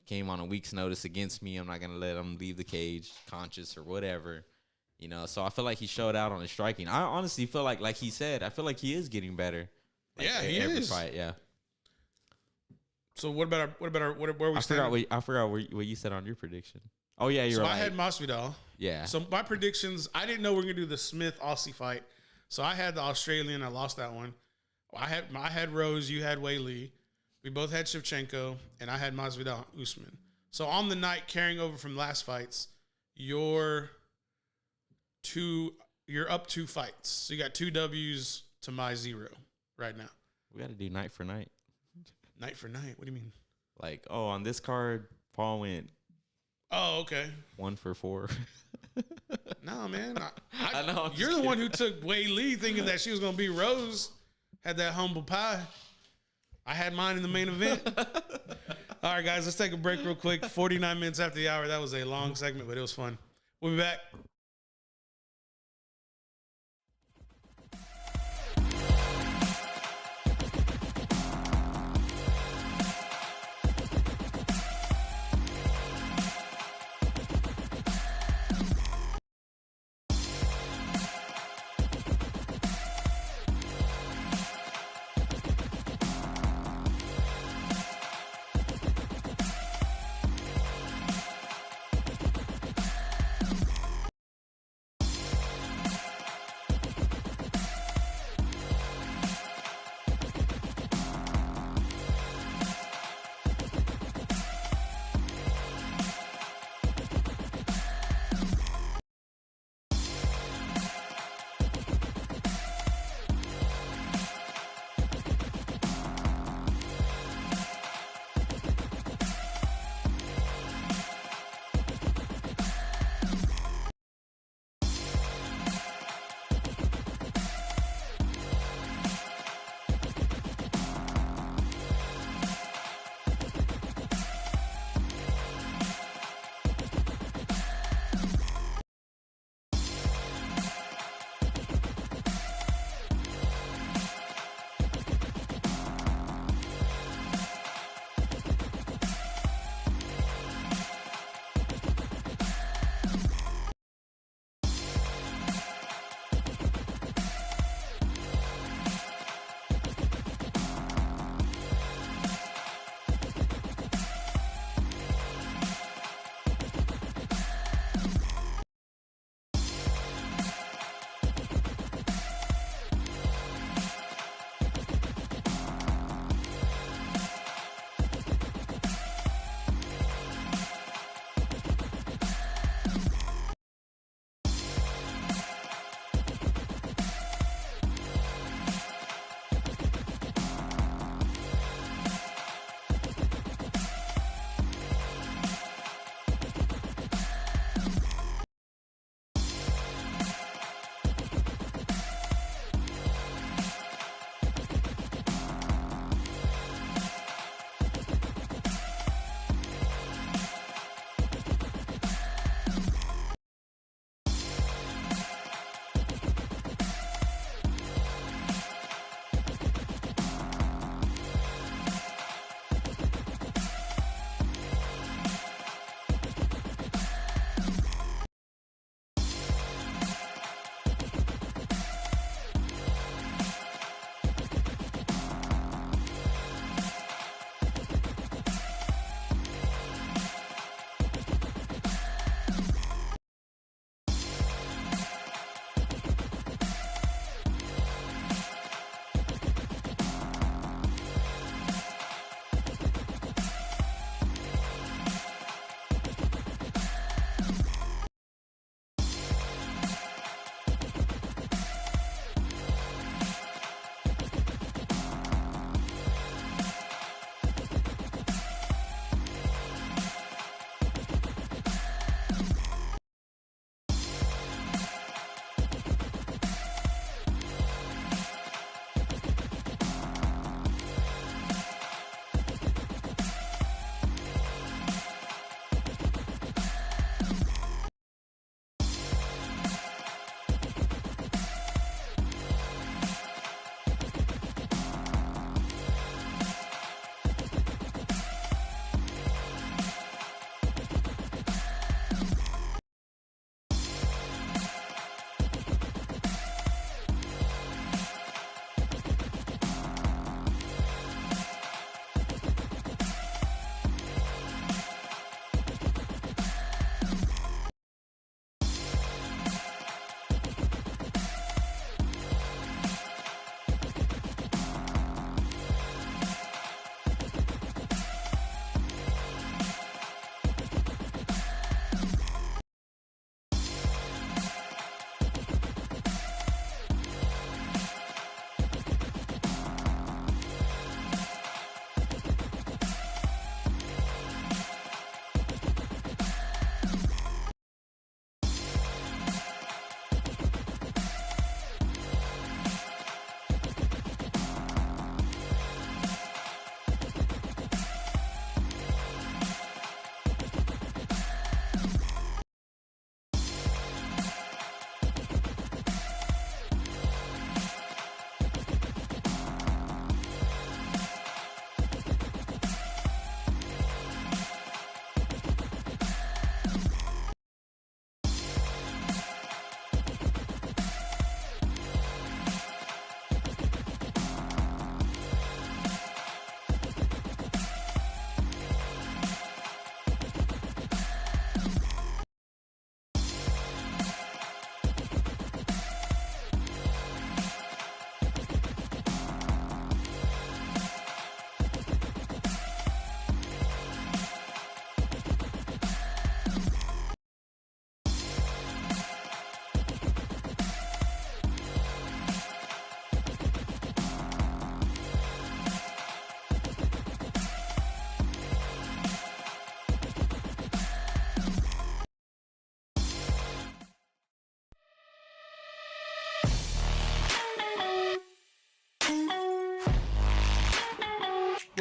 came on a week's notice against me, I'm not gonna let him leave the cage conscious or whatever. So I feel like he showed out on his striking. I honestly feel like he said, I feel like he is getting better. He every is. Fight, yeah. So where we stand? I forgot what you said on your prediction. Oh yeah, you're right. So I had Masvidal. Yeah. So my predictions, I didn't know we were gonna do the Smith Aussie fight. So I had the Australian. I lost that one. I had Rose. You had Wei Lee. We both had Shevchenko, and I had Masvidal Usman. So on the night carrying over from last fights, you're up 2 fights. So you got 2 W's to my 0 right now. We got to do night for night. Night for night. What do you mean? Like, on this card, Paul went. Oh, okay. 1 for 4. No, man. I know. You're the one who took Wei Lee thinking that she was going to be Rose. Had that humble pie. I had mine in the main event. All right, guys, let's take a break real quick. 49 minutes after the hour. That was a long segment, but it was fun. We'll be back.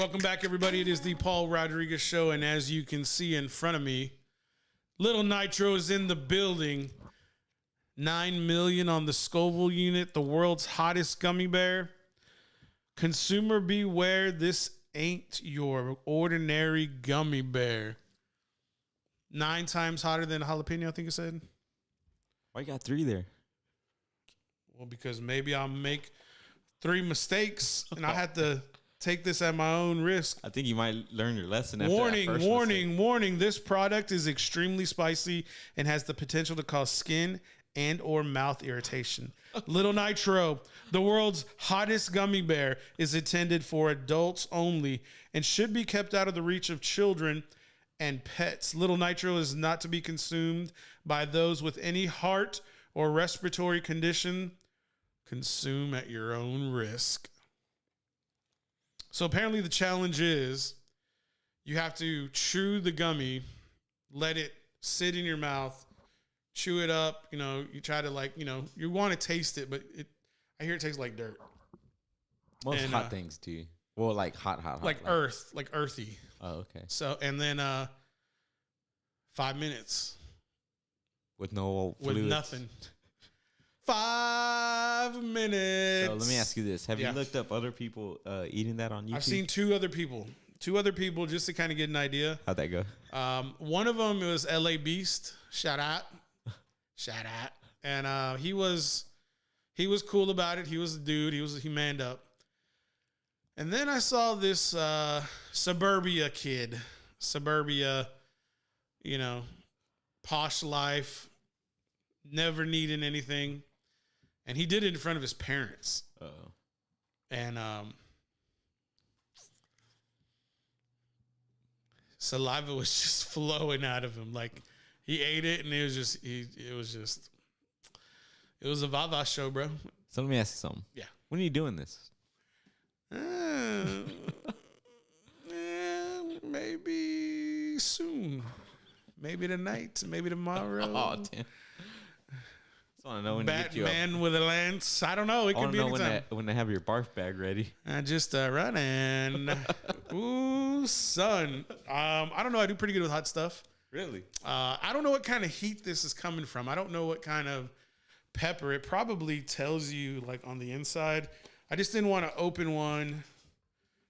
Welcome back, everybody. It is the Paul Rodriguez Show, and as you can see in front of me, Little Nitro is in the building. 9 million on the Scoville unit, the world's hottest gummy bear. Consumer beware, this ain't your ordinary gummy bear. 9 times hotter than jalapeno, I think it said. Why you got 3 there? Well, because maybe I'll make 3 mistakes, and I have to take this at my own risk. I think you might learn your lesson after Warning, that first warning, mistake. warning. This product is extremely spicy and has the potential to cause skin and or mouth irritation. Little Nitro, the world's hottest gummy bear, is intended for adults only and should be kept out of the reach of children and pets. Little Nitro is not to be consumed by those with any heart or respiratory condition. Consume at your own risk. So apparently the challenge is you have to chew the gummy, let it sit in your mouth, chew it up. You know, you try to you want to taste it, but I hear it tastes like dirt. Most hot things do. Well, like hot. Like earth, like earthy. Oh, okay. So, and then 5 minutes. With no With fluids. nothing. 5 minutes. So let me ask you this: have Yeah. you looked up other people eating that on YouTube? I've seen 2 other people. 2 other people just to kind of get an idea. How'd that go? One of them was LA Beast. Shout out. And he was cool about it. He was a dude. He manned up. And then I saw this Suburbia kid. Suburbia, posh life, never needing anything. And he did it in front of his parents. Uh-oh. And saliva was just flowing out of him. Like he ate it, and it was a Vava show, bro. So let me ask you something. Yeah. When are you doing this? Maybe soon. Maybe tonight. Maybe tomorrow. Oh, damn. I want to know when you get you up. Batman with a lance. I don't know. It I could want be to know anytime. when they have your barf bag ready. I just running. Ooh, son. I don't know. I do pretty good with hot stuff. Really? I don't know what kind of heat this is coming from. I don't know what kind of pepper. It probably tells you like on the inside. I just didn't want to open one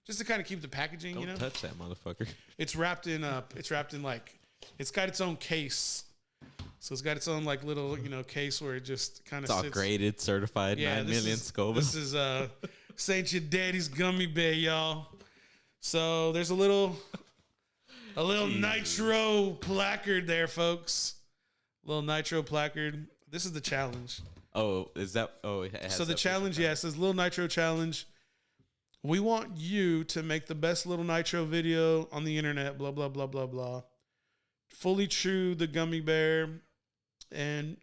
just to kind of keep the packaging, Don't touch that motherfucker. It's wrapped in like it's got its own case. So it's got its own like little, case where it just kind of It's all sits. graded, certified, 9 million Scoville. This is Saint Your Daddy's Gummy Bear, y'all. So there's a little nitro placard there, folks. A little nitro placard. This is the challenge. Oh, is that? Oh, it has So the that challenge, picture. yes, says Little Nitro Challenge. We want you to make the best Little Nitro video on the internet, blah, blah, blah, blah, blah. Fully chew the gummy bear and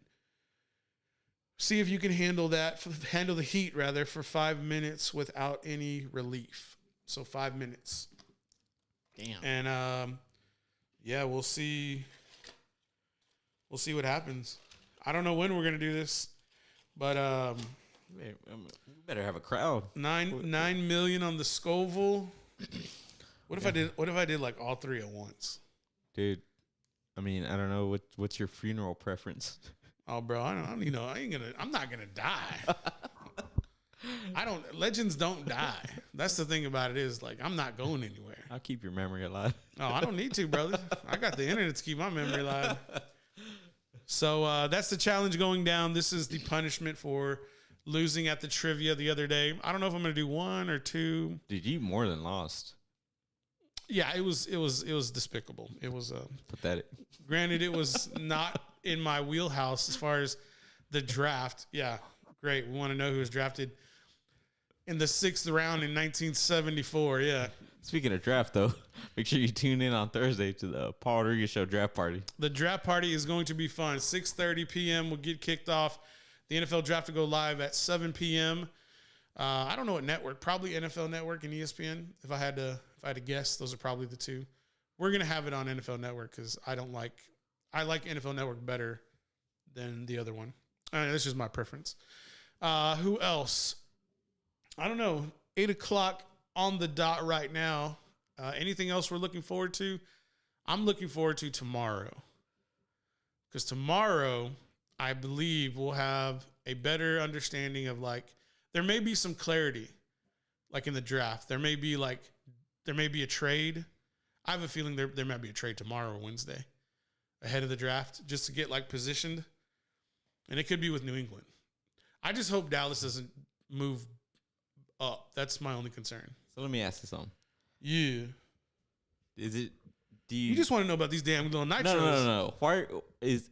see if you can handle the heat rather for 5 minutes without any relief. So 5 minutes. Damn. And yeah, we'll see. We'll see what happens. I don't know when we're gonna do this, but We better have a crowd. 9 million on the Scoville. What if I did like all 3 at once? Dude, I mean, I don't know what's your funeral preference. Oh, bro, I'm not gonna die. Legends don't die. That's the thing about it is like, I'm not going anywhere. I'll keep your memory alive. Oh, I don't need to, brother. I got the internet to keep my memory alive. So that's the challenge going down. This is the punishment for losing at the trivia the other day. I don't know if I'm going to do 1 or 2. Dude, you more than lost. Yeah, it was despicable. It was Pathetic. granted it was not in my wheelhouse as far as the draft. Yeah, great. We want to know who was drafted in the 6th round in 1974. Yeah. Speaking of draft, though, make sure you tune in on Thursday to the Paul Rodriguez Show draft party. The draft party is going to be fun. 6:30 p.m. will get kicked off. The NFL draft will go live at 7 p.m. I don't know what network. Probably NFL Network and ESPN. If I had to guess, those are probably the 2. We're gonna have it on NFL Network because I like NFL Network better than the other one. That's just my preference. Who else? I don't know. 8 o'clock on the dot right now. Anything else we're looking forward to? I'm looking forward to tomorrow. Because tomorrow, I believe we'll have a better understanding of there may be some clarity, in the draft. There may be a trade. I have a feeling there might be a trade tomorrow or Wednesday ahead of the draft just to get positioned. And it could be with New England. I just hope Dallas doesn't move up. That's my only concern. So let me ask you something. Yeah. Do you just want to know about these damn little nitros? No. Why is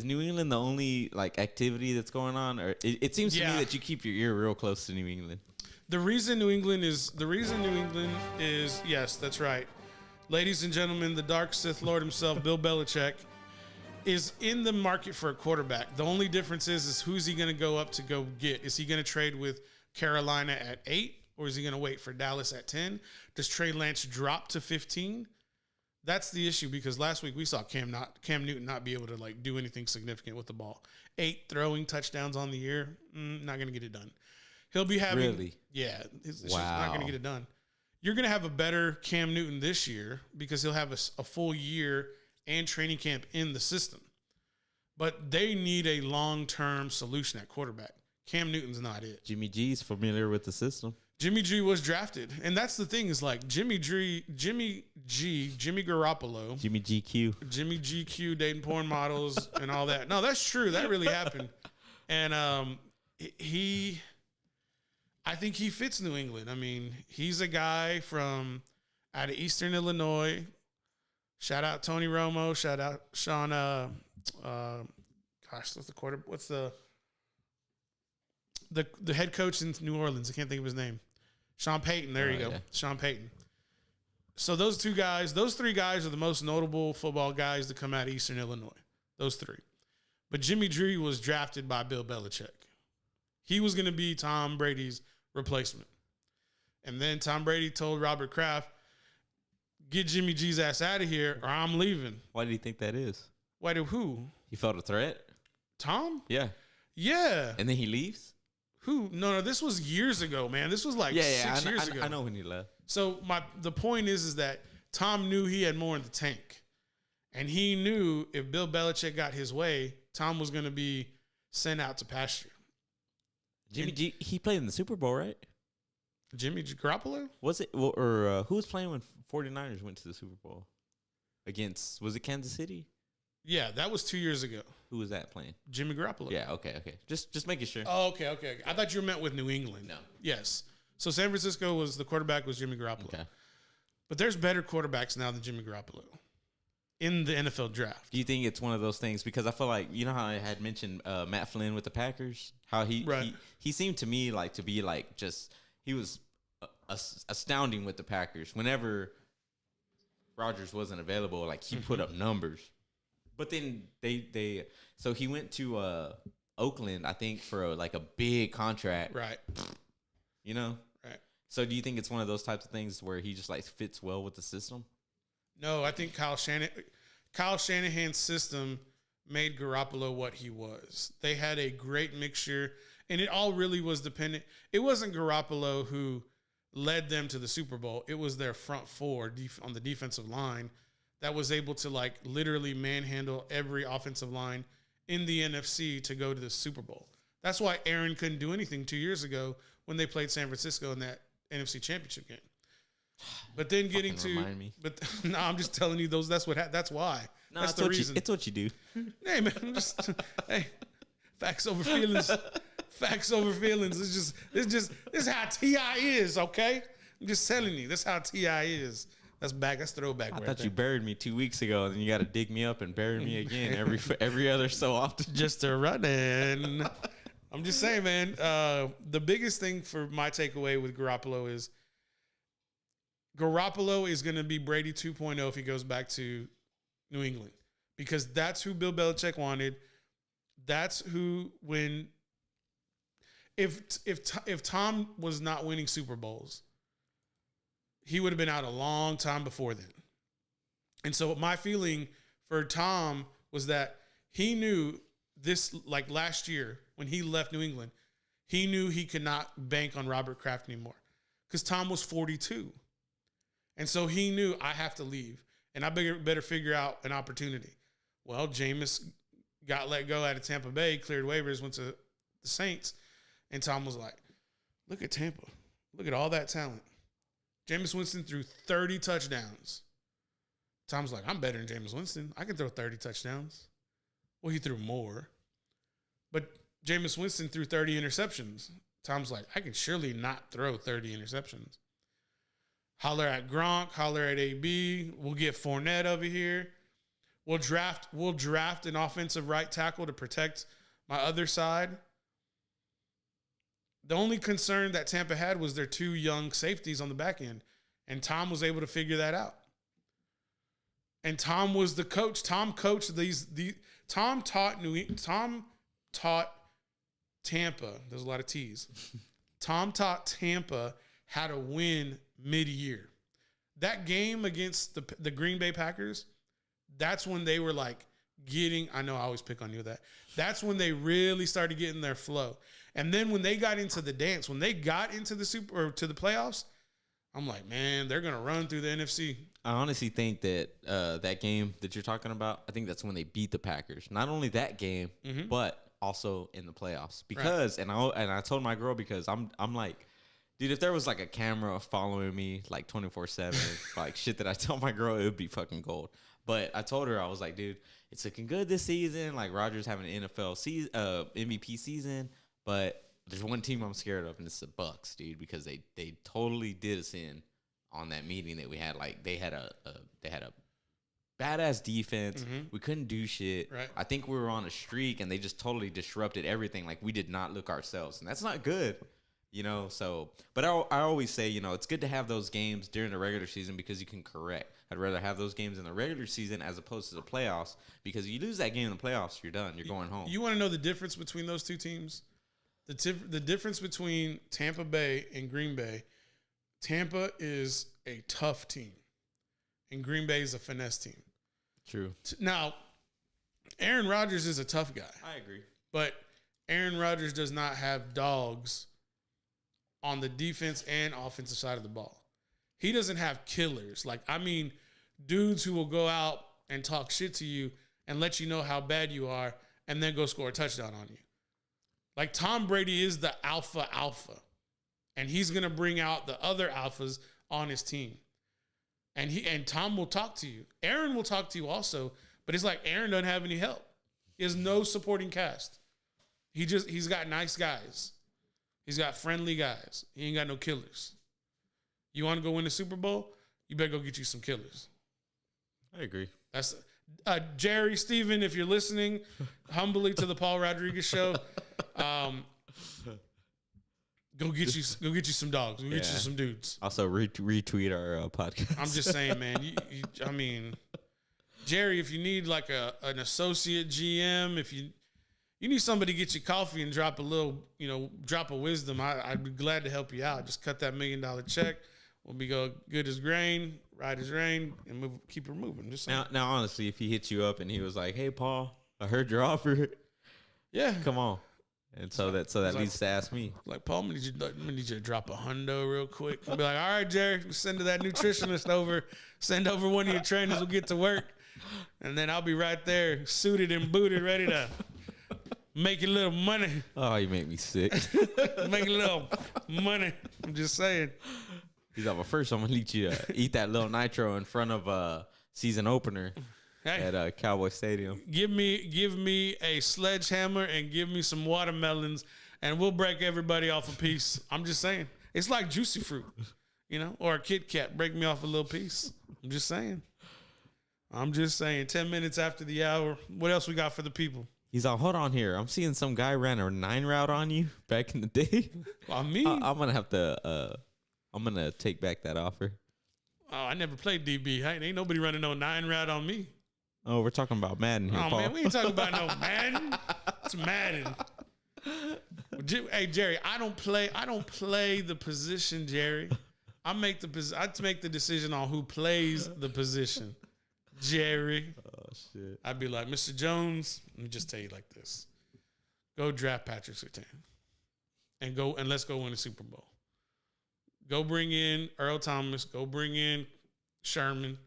New England the only activity that's going on? Or it seems to me that you keep your ear real close to New England. The reason New England is yes, that's right. Ladies and gentlemen, the dark Sith Lord himself, Bill Belichick, is in the market for a quarterback. The only difference is who's he going to go up to go get? Is he going to trade with Carolina at 8, or is he going to wait for Dallas at 10? Does Trey Lance drop to 15? That's the issue, because last week we saw Cam Newton not be able to do anything significant with the ball. 8 throwing touchdowns on the year, not going to get it done. He'll be having it's just not going to get it done. You're going to have a better Cam Newton this year because he'll have a full year and training camp in the system. But they need a long-term solution at quarterback. Cam Newton's not it. Jimmy G's familiar with the system. Jimmy G was drafted. And that's the thing is Jimmy Garoppolo. Jimmy GQ. Jimmy GQ, dating porn models and all that. No, that's true. That really happened. And I think he fits New England. I mean, he's a guy from out of Eastern Illinois. Shout out Tony Romo. Shout out Sean. What's the head coach in New Orleans? I can't think of his name. Sean Payton. There you go. Yeah. Sean Payton. So those three guys are the most notable football guys to come out of Eastern Illinois. Those three. But Jimmy G was drafted by Bill Belichick. He was going to be Tom Brady's replacement. And then Tom Brady told Robert Kraft, get Jimmy G's ass out of here or I'm leaving. Why do you think that is? Why do who? He felt a threat? Tom? Yeah. Yeah. And then he leaves? Who? No, this was years ago, man. This was 6 years ago. I know when he left. So the point is that Tom knew he had more in the tank. And he knew if Bill Belichick got his way, Tom was going to be sent out to pasture. Jimmy G, he played in the Super Bowl, right? Jimmy Garoppolo? Was it? Or who was playing when 49ers went to the Super Bowl? Was it Kansas City? Yeah, that was 2 years ago. Who was that playing? Jimmy Garoppolo. Yeah, okay. Just making sure. Oh, okay. I thought you meant with New England. No. Yes. So San Francisco the quarterback was Jimmy Garoppolo. Okay. But there's better quarterbacks now than Jimmy Garoppolo in the NFL draft. Do you think it's one of those things? Because I feel like, you know how I had mentioned Matt Flynn with the Packers? How he seemed to me to be he was astounding with the Packers. Whenever Rodgers wasn't available, he put up numbers. But then so he went to Oakland, I think, for a big contract. Right. You know? Right. So do you think it's one of those types of things where he just fits well with the system? No, I think Kyle Shanahan's system made Garoppolo what he was. They had a great mixture, and it all really was dependent. It wasn't Garoppolo who led them to the Super Bowl. It was their front four on the defensive line that was able to literally manhandle every offensive line in the NFC to go to the Super Bowl. That's why Aaron couldn't do anything 2 years ago when they played San Francisco in that NFC Championship game. But then no, I'm just telling you that's why. No, that's the reason. It's what you do. Hey man, facts over feelings. Facts over feelings. This is how T.I. is, okay? I'm just telling you, that's how T.I. is. That's throwback. I thought you buried me 2 weeks ago, and then you got to dig me up and bury me again every other so often. Just a run-in. I'm just saying, man. The biggest thing for my takeaway with Garoppolo is going to be Brady 2.0 if he goes back to New England, because that's who Bill Belichick wanted. That's who if Tom was not winning Super Bowls, he would have been out a long time before then. And so my feeling for Tom was that he knew this, last year when he left New England, He knew he could not bank on Robert Kraft anymore because Tom was 42. And so he knew I have to leave and I better figure out an opportunity. Well, Jameis got let go out of Tampa Bay, cleared waivers, went to the Saints. And Tom was like, look at Tampa. Look at all that talent. Jameis Winston threw 30 touchdowns. Tom's like, I'm better than Jameis Winston. I can throw 30 touchdowns. Well, he threw more. But Jameis Winston threw 30 interceptions. Tom's like, I can surely not throw 30 interceptions. Holler at Gronk, holler at AB. We'll get Fournette over here. We'll draft an offensive right tackle to protect my other side. The only concern that Tampa had was their 2 young safeties on the back end. And Tom was able to figure that out. And Tom was the coach. Tom coached Tom taught Tampa. There's a lot of T's. Tom taught Tampa how to win mid-year. That game against the Green Bay Packers, that's when they were like I know I always pick on you with that. That's when they really started getting their flow. And then when they got into the dance, when they got into the to the playoffs, I'm like, man, they're gonna run through the NFC. I honestly think that that game that you're talking about, I think that's when they beat the Packers. Not only that game, but also in the playoffs. Because right. and I told my girl because I'm like, dude, if there was like a camera following me like 24/7, like shit that I tell my girl, it would be fucking gold. But I told her, I was like, dude, it's looking good this season. Like Rodgers having an NFL season, MVP season. But there's one team I'm scared of, and it's the Bucks, dude, because they totally did us in on that meeting that we had. Like they had a badass defense. We couldn't do shit. Right. I think we were on a streak, and they just totally disrupted everything. Like we did not look ourselves, and that's not good. You know, so, but I always say, you know, it's good to have those games during the regular season because you can correct. I'd rather have those games in the regular season as opposed to the playoffs, because if you lose that game in the playoffs, you're done. You're going home. You want to know the difference between those two teams? The difference between Tampa Bay and Green Bay, Tampa is a tough team, and Green Bay is a finesse team. True. Now, Aaron Rodgers is a tough guy. I agree. But Aaron Rodgers does not have dogs on the defense and offensive side of the ball. He doesn't have killers. Like, I mean, dudes who will go out and talk shit to you and let you know how bad you are and then go score a touchdown on you. Like, Tom Brady is the alpha, and he's going to bring out the other alphas on his team. And Tom will talk to you. Aaron will talk to you also, but it's like Aaron doesn't have any help. He has no supporting cast. He's got nice guys. He's got friendly guys. He ain't got no killers. You want to go win the Super Bowl? You better go get you some killers. I agree. That's Jerry, Steven, if you're listening, humbly to the Paul Rodriguez show. Go get you some dogs. Go get you some dudes. Also retweet our podcast. I'm just saying, man. I mean, Jerry, if you need like an associate GM, if you need somebody to get you coffee and drop a little, drop of wisdom, I'd be glad to help you out. Just cut that $1 million check. We'll be good as grain, right as rain, and keep her moving. Just saying. Now, honestly, if he hit you up and he was like, "Hey, Paul, I heard your offer," yeah, come on. And so that leads to ask me. Like, Paul, I'm gonna need you to drop $100 real quick. I'll be like, all right, Jerry, send to that nutritionist over. Send over one of your trainers. We'll get to work, and then I'll be right there, suited and booted, ready to make a little money. Oh, you make me sick. Make a little money. I'm just saying. He's like, well, first I'm gonna need you to eat that little nitro in front of season opener at Cowboy Stadium. Give me a sledgehammer and give me some watermelons, and we'll break everybody off a piece. I'm just saying. It's like Juicy Fruit, or a Kit Kat. Break me off a little piece. I'm just saying. 10 minutes after the hour. What else we got for the people? He's like, hold on here. I'm seeing some guy ran a 9 route on you back in the day. On me? I'm gonna have to. I'm gonna take back that offer. Oh, I never played DB. Ain't nobody running no 9 route on me. Oh, we're talking about Madden here, Paul. Man, we ain't talking about no Madden. It's Madden. Hey, Jerry, I don't play the position, Jerry. I make the decision on who plays the position. Jerry. Oh shit. I'd be like, Mr. Jones, let me just tell you like this. Go draft Patrick Surtain. and let's go win a Super Bowl. Go bring in Earl Thomas. Go bring in Sherman.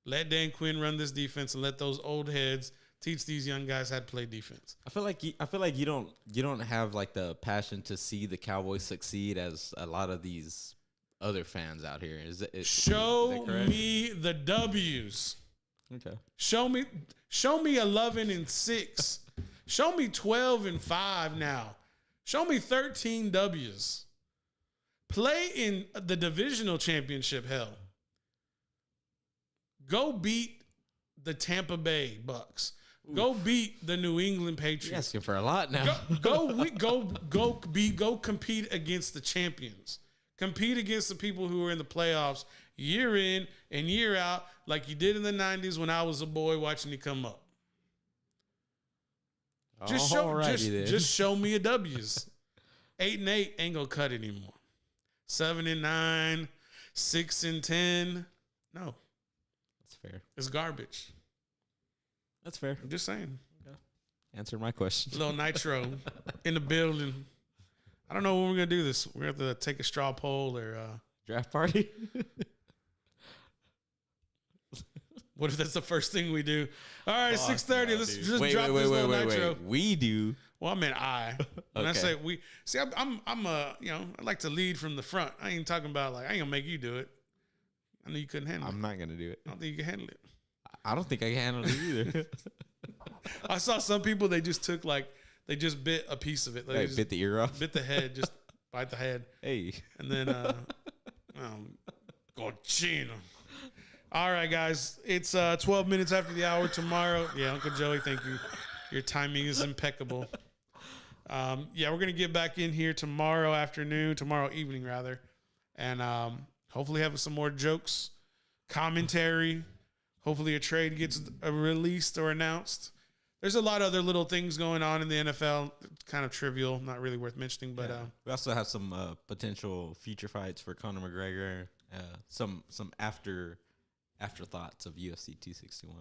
Let Dan Quinn run this defense and let those old heads teach these young guys how to play defense. I feel like you don't have like the passion to see the Cowboys succeed as a lot of these other fans out here. Show me the W's. Okay. Show me 11-6. Show me 12-5 now. Show me 13 W's. Play in the divisional championship, hell. Go beat the Tampa Bay Bucks. Go beat the New England Patriots. You're asking for a lot now. Go compete against the champions. Compete against the people who are in the playoffs year in and year out, like you did in the 90s when I was a boy watching you come up. Just show me a W's. 8-8 ain't gonna cut anymore. 7-9, 6-10. No. That's fair. It's garbage. That's fair. I'm just saying. Okay. Answer my question. Little Nitro in the building. I don't know when we're gonna do this. We're gonna have to take a straw poll or draft party. What if that's the first thing we do? All right, 6:30. Let's just drop this little Nitro. We do. Well, I meant I. When I say we, see, I'm I like to lead from the front. I ain't talking about like I ain't gonna make you do it. I know you couldn't handle it. I'm not gonna do it. I don't think you can handle it. I don't think I can handle it either. I saw some people, they just took they just bit a piece of it. They just bit the ear off. Bit the head, just bite the head. Hey. And then, cochino. All right, guys. It's 12 minutes after the hour tomorrow. Yeah, Uncle Joey, thank you. Your timing is impeccable. We're going to get back in here tomorrow evening, rather. And hopefully have some more jokes, commentary. Hopefully a trade gets released or announced. There's a lot of other little things going on in the NFL. Kind of trivial, not really worth mentioning. But we also have some potential future fights for Conor McGregor. Some afterthoughts of UFC 261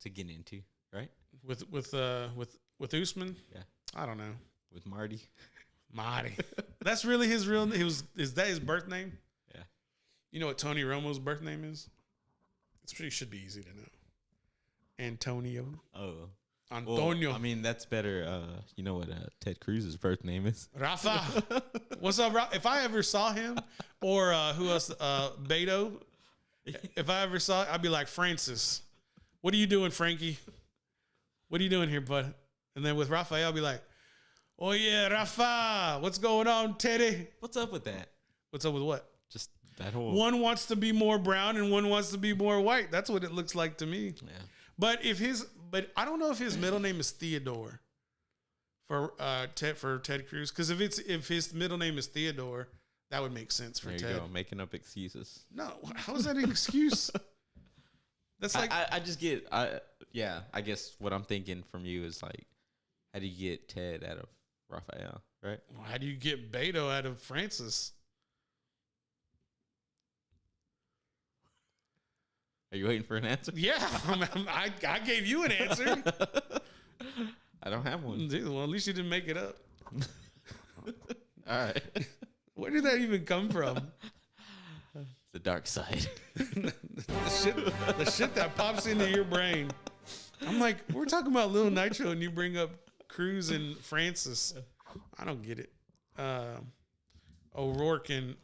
to get into, right? With Usman? Yeah. I don't know. With Marty. That's really his real name. Is that his birth name? Yeah. You know what Tony Romo's birth name is? It should be easy to know. Antonio. Oh. Antonio. Well, I mean, that's better. You know what Ted Cruz's birth name is? Rafa. What's up, Rafa? If I ever saw him, or who else? Beto. If I ever saw, I'd be like, Francis, what are you doing, Frankie? What are you doing here, bud? And then with Rafael, I'll be like, oh yeah, Rafa, what's going on, Teddy? What's up with that? What's up with what? Just that whole. One wants to be more brown and one wants to be more white. That's what it looks like to me. Yeah. But I don't know if his middle name is Theodore for Ted Cruz. Because if his middle name is Theodore, that would make sense for Ted. There you go, making up excuses. No, how is that an excuse? That's like I just get I guess what I'm thinking from you is like, how do you get Ted out of Rafael, right? How do you get Beto out of Francis? Are you waiting for an answer? Yeah, I gave you an answer. I don't have one. Well, at least you didn't make it up. All right. Where did that even come from? The dark side. the shit that pops into your brain. I'm like, we're talking about Lil Nitro and you bring up Cruz and Francis. I don't get it. O'Rourke and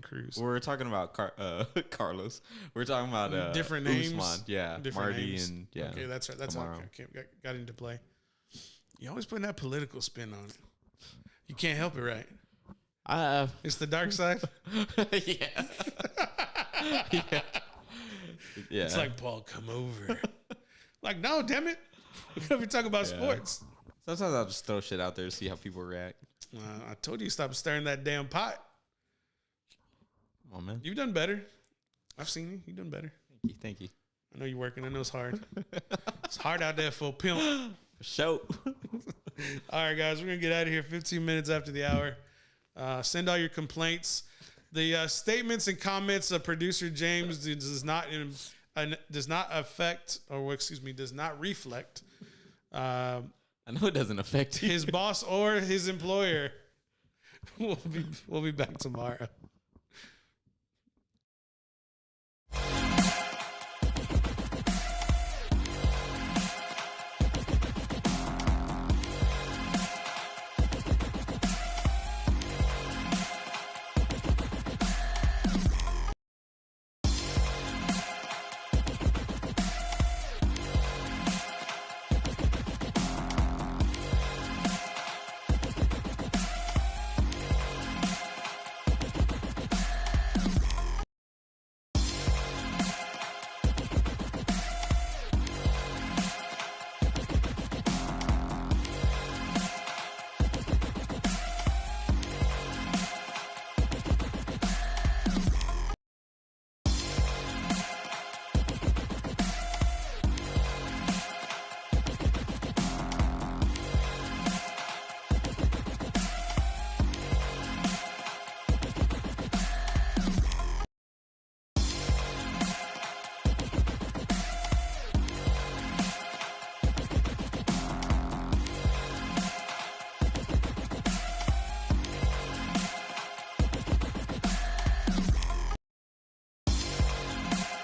Cruz. We're talking about Carlos. We're talking about different names. Usman. Yeah, different Marty names. and yeah. Okay, that's right. That's how it got into play. You always putting that political spin on it. You can't help it, right? It's the dark side. Yeah. Yeah. It's like, Paul, come over. Like, no, damn it. We're gonna be talking about sports. Sometimes I'll just throw shit out there to see how people react. I told you stop stirring that damn pot. Come on, man. You've done better. I've seen you. You've done better. Thank you. I know you're working. I know it's hard. It's hard out there for a pimp. For sure. All right, guys. We're going to get out of here 15 minutes after the hour. Send all your complaints. The statements and comments of producer James does not reflect I know it doesn't affect you. his boss or his employer. We'll be back tomorrow.